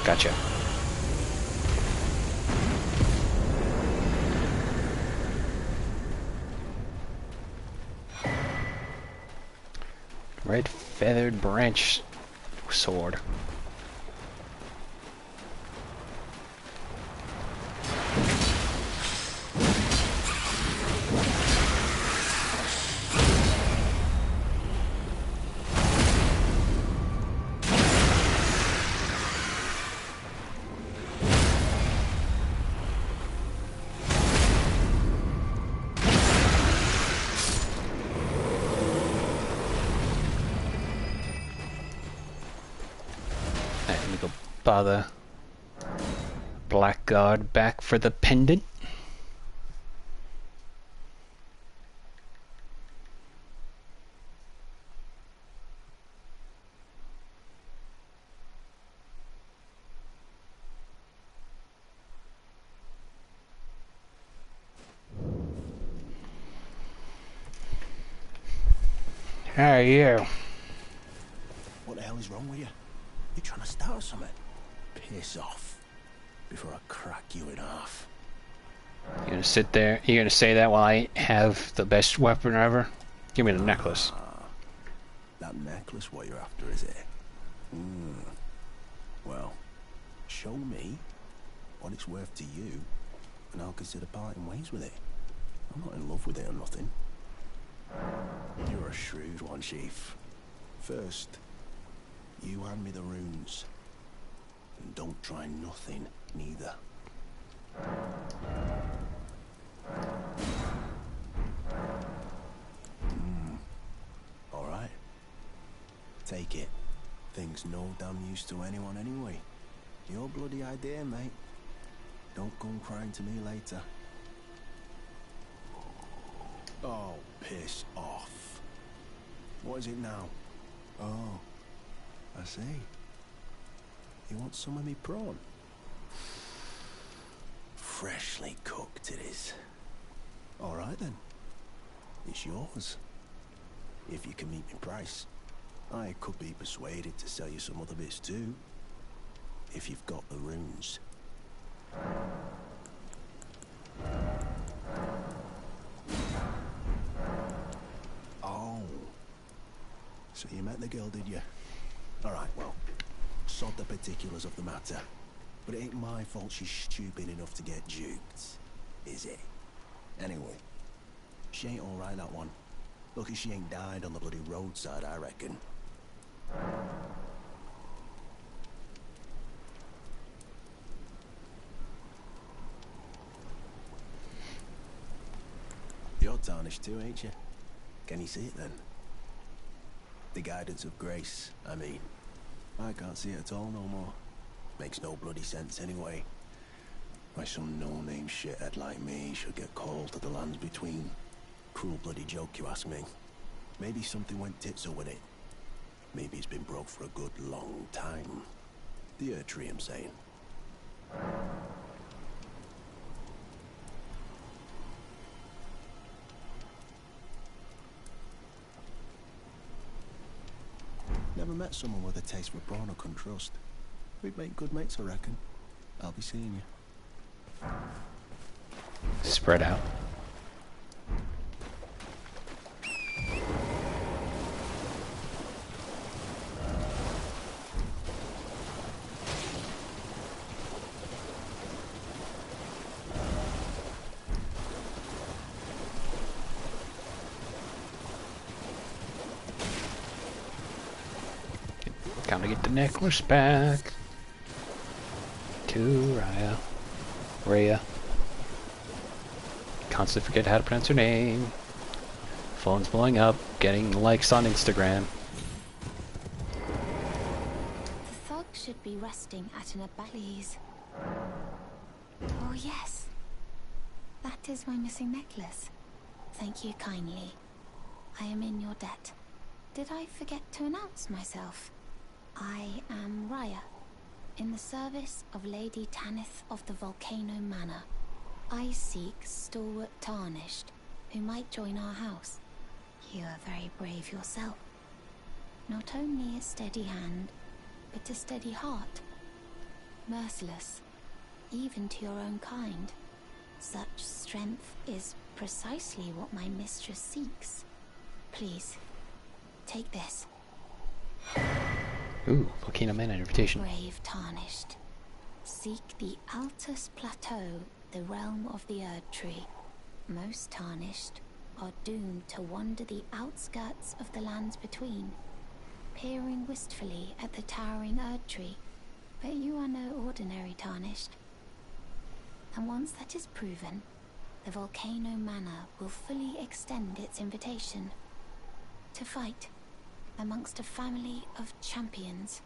Gotcha. Red feathered branch sword. The Blackguard back for the pendant. How are you? What the hell is wrong with you? You trying to start something? Piss off before I crack you in half. You gonna sit there? You gonna say that while I have the best weapon ever? Give me the necklace. That necklace what you're after, is it? Well, show me what it's worth to you, and I'll consider parting ways with it. I'm not in love with it or nothing. You're a shrewd one, Chief. First, you hand me the runes. And don't try nothing, neither. All right. Take it. Thing's no damn use to anyone anyway. Your bloody idea, mate. Don't come crying to me later. Oh, piss off. What is it now? Oh, I see. You want some of me prawn? Freshly cooked it is. All right then. It's yours. If you can meet me price. I could be persuaded to sell you some other bits too. If you've got the runes. Oh. So you met the girl, did you? Alright, well, sod the particulars of the matter. But it ain't my fault she's stupid enough to get duped, is it? Anyway, she ain't alright, that one. Lucky she ain't died on the bloody roadside, I reckon. You're tarnished too, ain't you? Can you see it then? The guidance of grace, I mean. I can't see it at all no more. Makes no bloody sense anyway. Why some no-name shithead like me should get called to the lands between. Cruel bloody joke, you ask me. Maybe something went tits up with it. Maybe it's been broke for a good long time. The Erdtree, I'm saying. Never met someone with a taste for prawn I couldn't trust. We'd make good mates, I reckon. I'll be seeing you. Spread out. Gotta get the necklace back to Raya. Constantly forget how to pronounce her name. Phone's blowing up, getting likes on Instagram. The thug should be resting at an please. Oh yes. That is my missing necklace. Thank you kindly. I am in your debt. Did I forget to announce myself? I am Raya, in the service of Lady Tanith of the Volcano Manor. I seek stalwart Tarnished, who might join our house. You are very brave yourself. Not only a steady hand, but a steady heart. Merciless, even to your own kind. Such strength is precisely what my mistress seeks. Please, take this. Ooh, Volcano Man invitation. Brave Tarnished. Seek the Altus Plateau, the realm of the Erdtree. Most Tarnished are doomed to wander the outskirts of the lands between, peering wistfully at the towering Erdtree. But you are no ordinary Tarnished. And once that is proven, the Volcano Manor will fully extend its invitation to fight amongst a family of champions.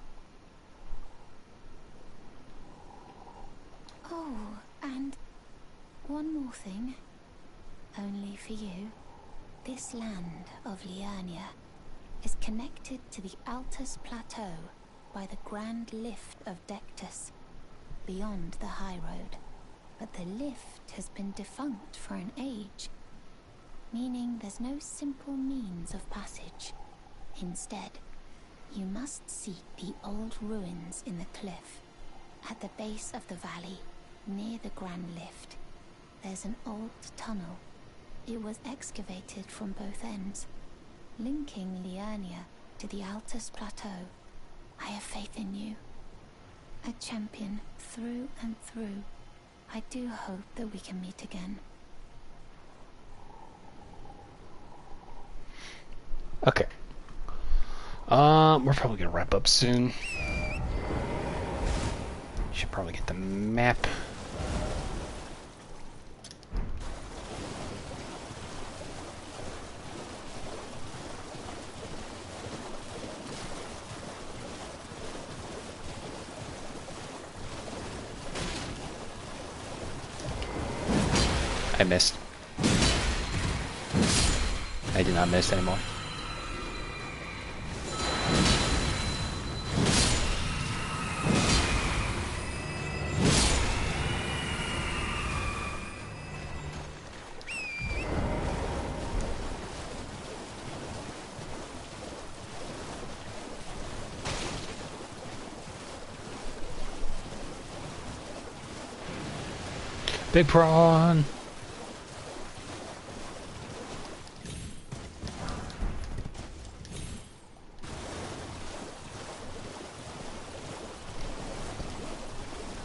Oh, and one more thing. Only for you. This land of Liurnia is connected to the Altus Plateau by the Grand Lift of Dectus, beyond the High Road. But the lift has been defunct for an age, meaning there's no simple means of passage. Instead, you must seek the old ruins in the cliff. At the base of the valley, near the Grand Lift, there's an old tunnel. It was excavated from both ends, linking Liurnia to the Altus Plateau. I have faith in you. A champion through and through. I do hope that we can meet again. Okay. We're probably gonna wrap up soon. Should probably get the map. I missed. I did not miss anymore. Big prawn!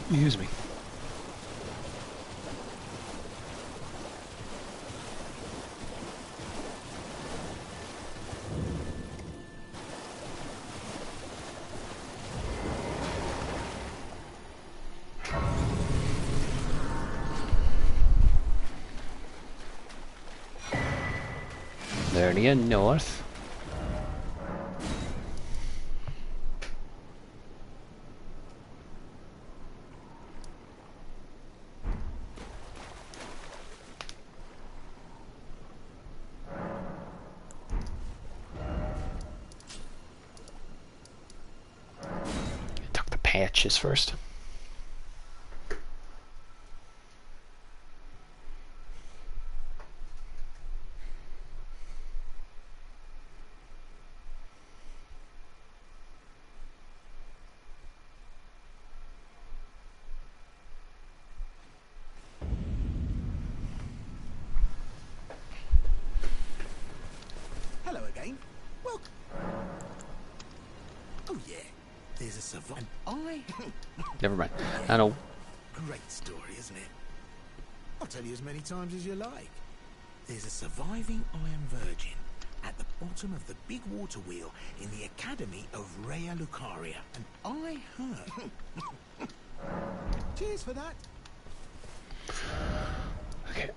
Excuse me. There near north. Tuck the patches first. Hello again. Welcome. Oh yeah, there's a survivor. And Never mind. I don't know. great story, isn't it? I'll tell you as many times as you like. There's a surviving Iron Virgin at the bottom of the big water wheel in the Academy of Rea Lucaria. And I heard... Cheers for that. Okay.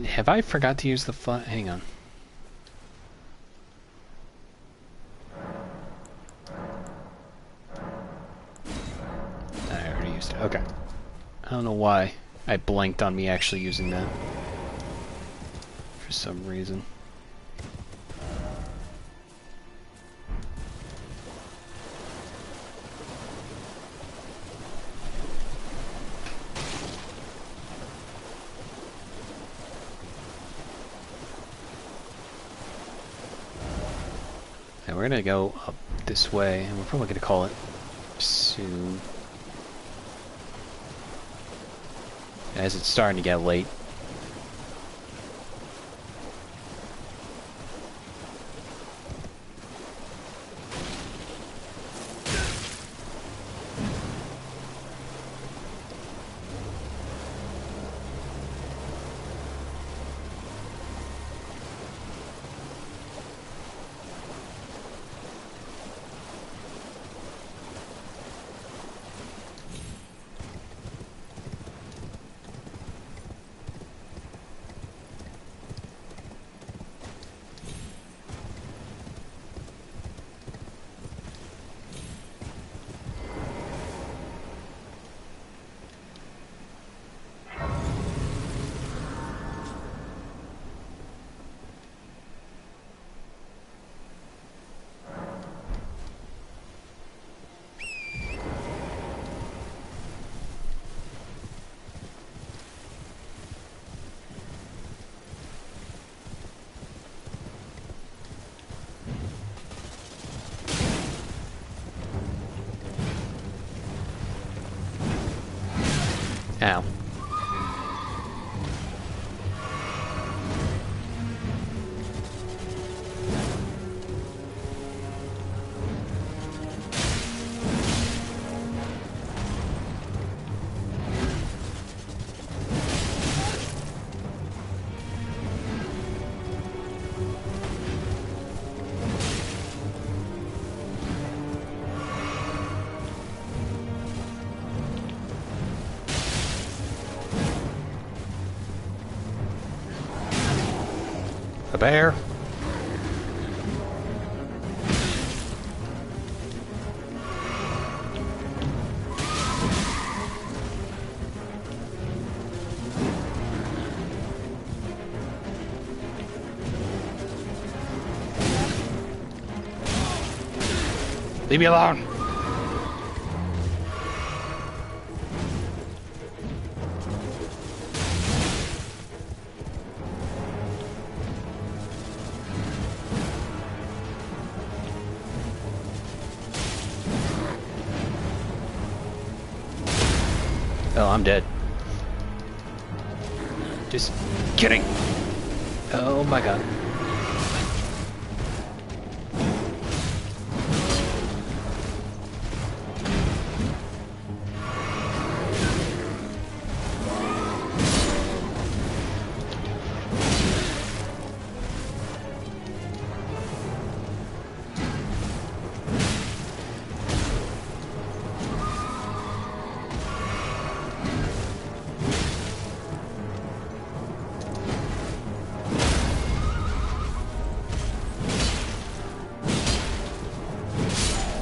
Have I forgot to use the fly? Hang on. I already used it. Okay. I don't know why I blanked on me actually using that for some reason. And we're gonna go up this way, and we're probably gonna call it soon, as it's starting to get late. Ow. A bear. Leave me alone! Oh, I'm dead. Just kidding. Oh my god.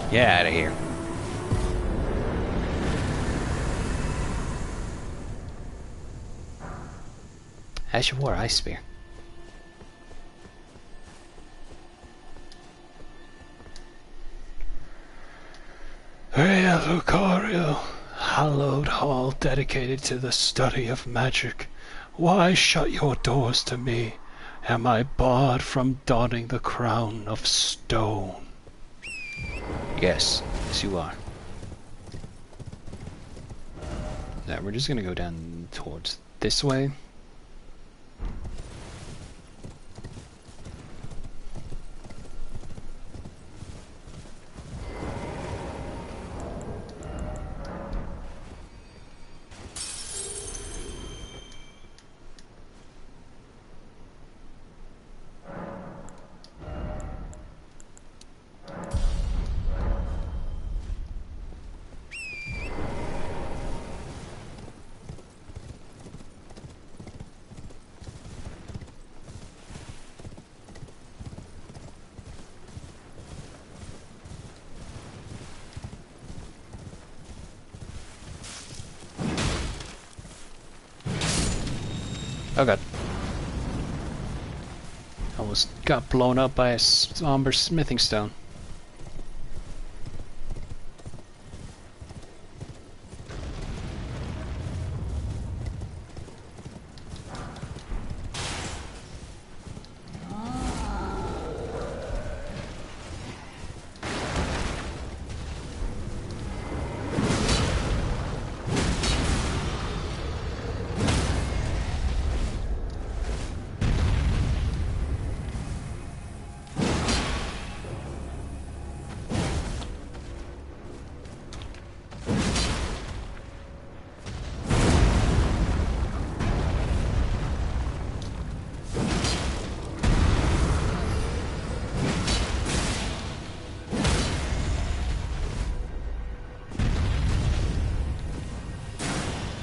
Get out of here. Ash of War Ice Spear. Rea Lucario, hallowed hall dedicated to the study of magic. Why shut your doors to me? Am I barred from donning the crown of stone? Yes, yes you are. Now we're just gonna go down towards this way. Oh god. Almost got blown up by a somber smithing stone.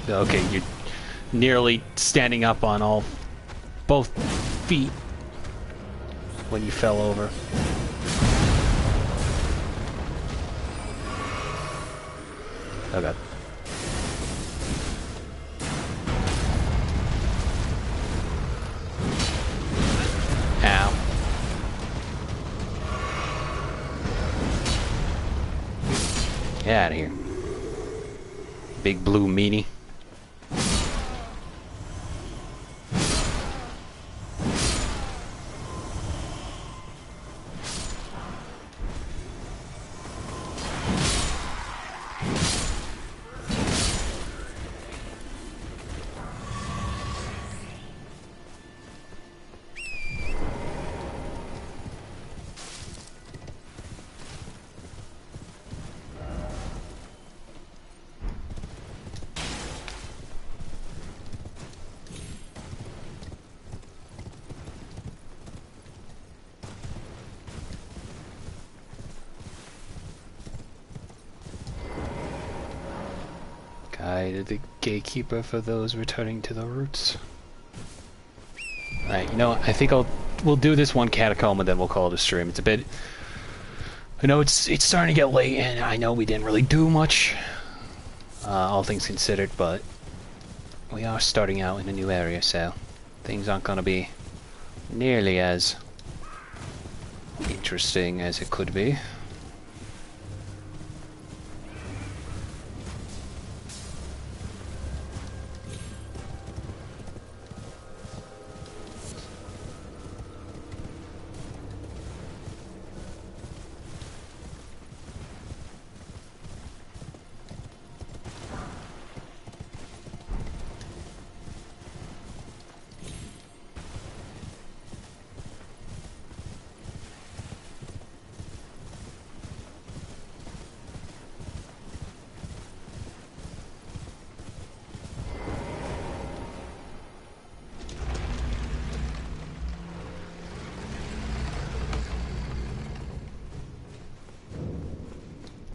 Okay, you're nearly standing up on both feet when you fell over. Oh god. Ow. Get out of here. Big blue meanie. Guide the gatekeeper for those returning to the roots. Alright, you know, I think we'll do this one catacomb and then we'll call it a stream. It's a bit... I know it's starting to get late and I know we didn't really do much, all things considered, but we are starting out in a new area, so things aren't going to be nearly as interesting as it could be.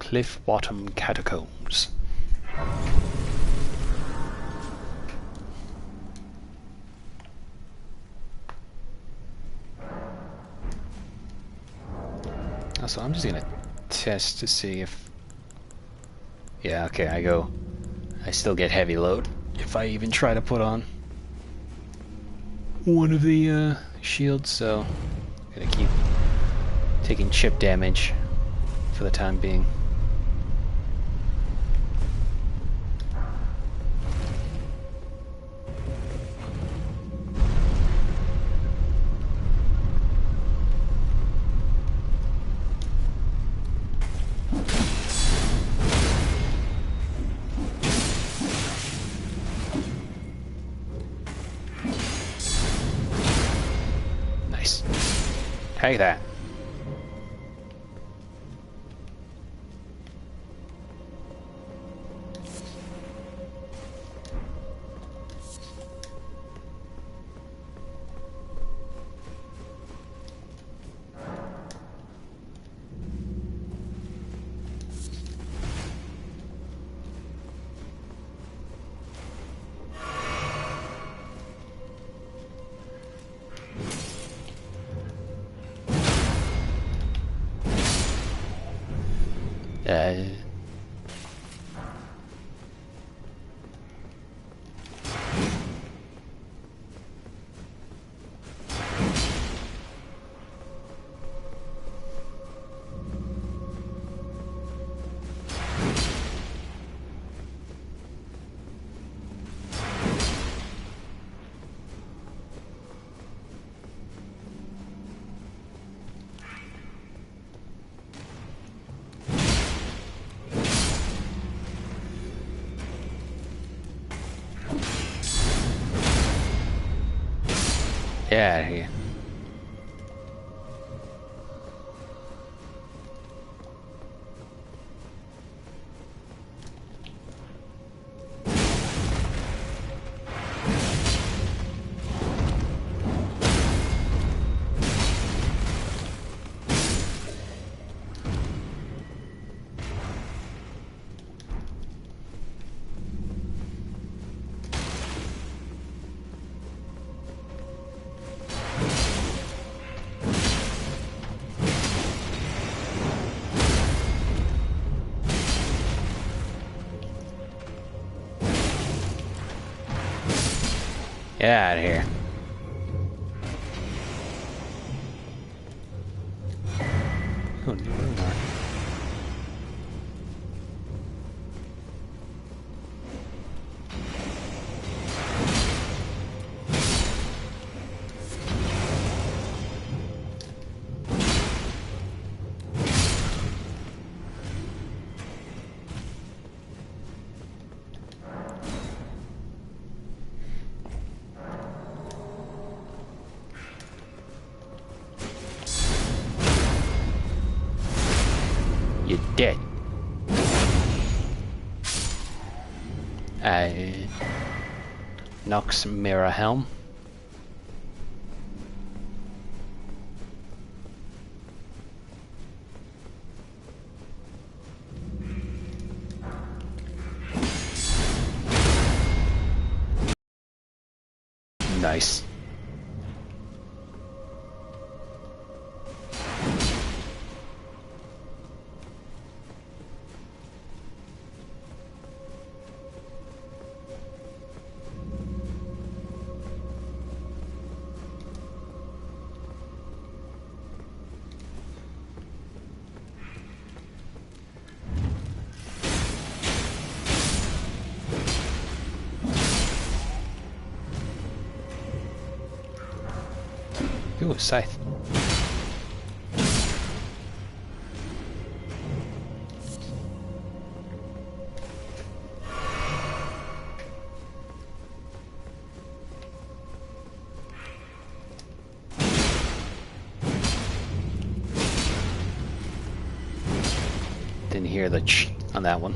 Cliff Bottom Catacombs. So I'm just gonna test to see if... Yeah, okay, I still get heavy load if I even try to put on one of the shields, so I'm gonna keep taking chip damage for the time being. Nice. Take that. Uh... Get out of here. Get out of here. Oh, new Lunar. You're dead. Nox Mirror Helm. Nice. Ooh, scythe. Didn't hear the ch on that one.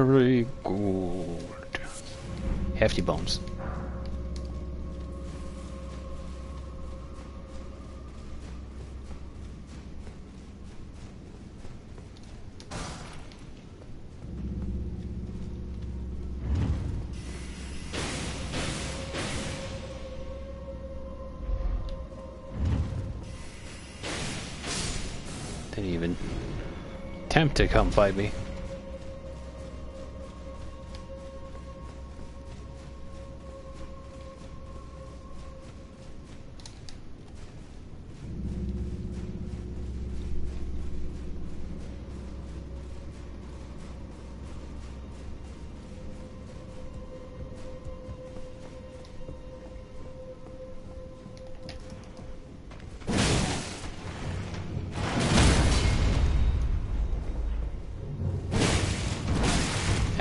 Very good. Hefty bones. Didn't even attempt to come fight me.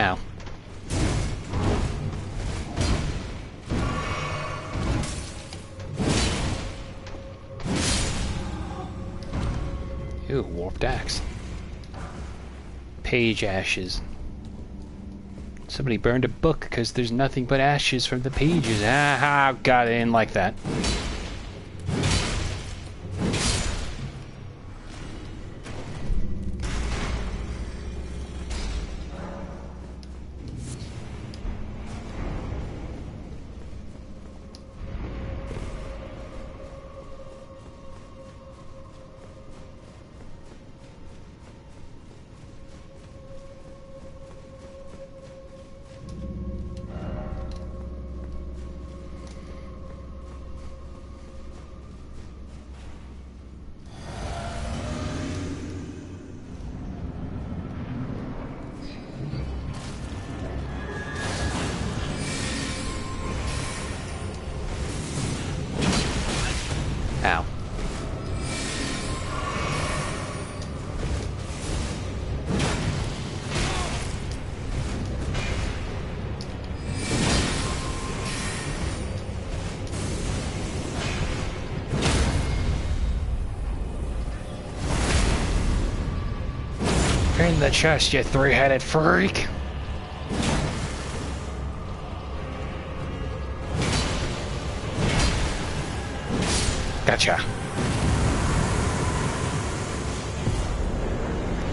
Ow. Ew, warped axe. Page ashes. Somebody burned a book because there's nothing but ashes from the pages. Ah, got it in like that. Ow. In the chest, you three-headed freak. Gotcha.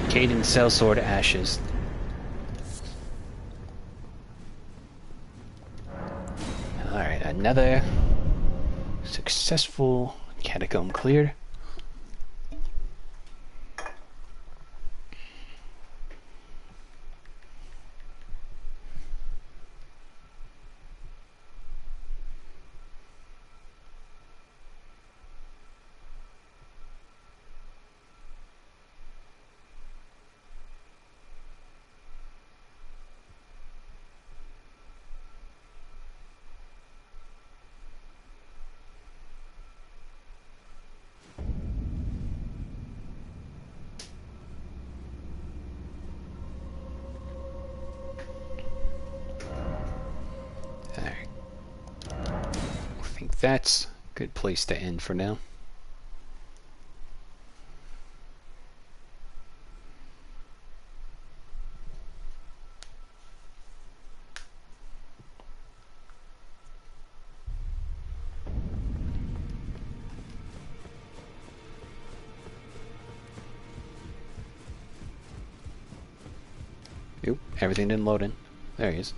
Caden sellsword ashes. Alright, another successful catacomb cleared. That's a good place to end for now. Oop, everything didn't load in. There he is.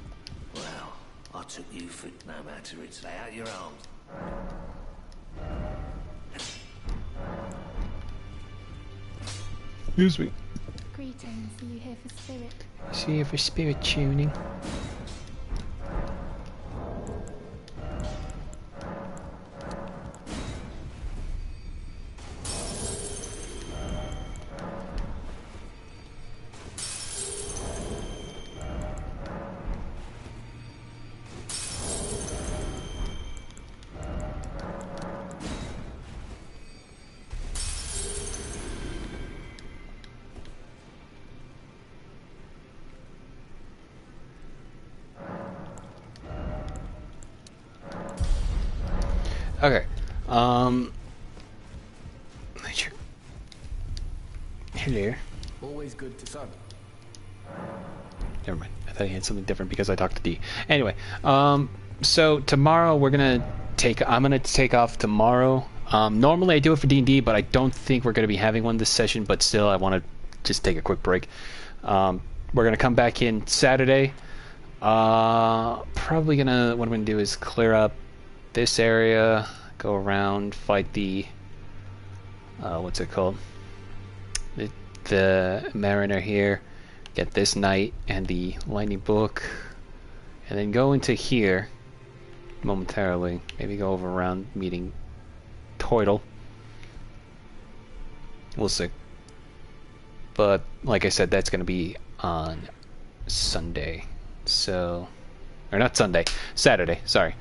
Well, I took you for no matter it's lay out your arms. Excuse me. Greetings, are you here for spirit? See you for spirit tuning. Okay. Hello. Always good to sun. Never mind. thought he had something different because I talked to D. Anyway, so tomorrow I'm gonna take off tomorrow. Normally I do it for D&D, but I don't think we're gonna be having one this session. But still, I want to just take a quick break. We're gonna come back in Saturday. Probably gonna what I'm gonna do is clear up this area, go around, fight the what's it called? The Mariner here. Get this knight and the lightning book, and then go into here momentarily. Maybe go over around meeting Toidle. We'll see. But like I said, that's going to be on Sunday. So, or not Sunday, Saturday. Sorry.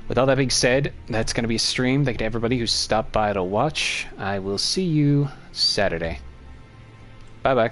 With all that being said, that's going to be a stream. Thank you to everybody who stopped by to watch. I will see you Saturday. Bye bye.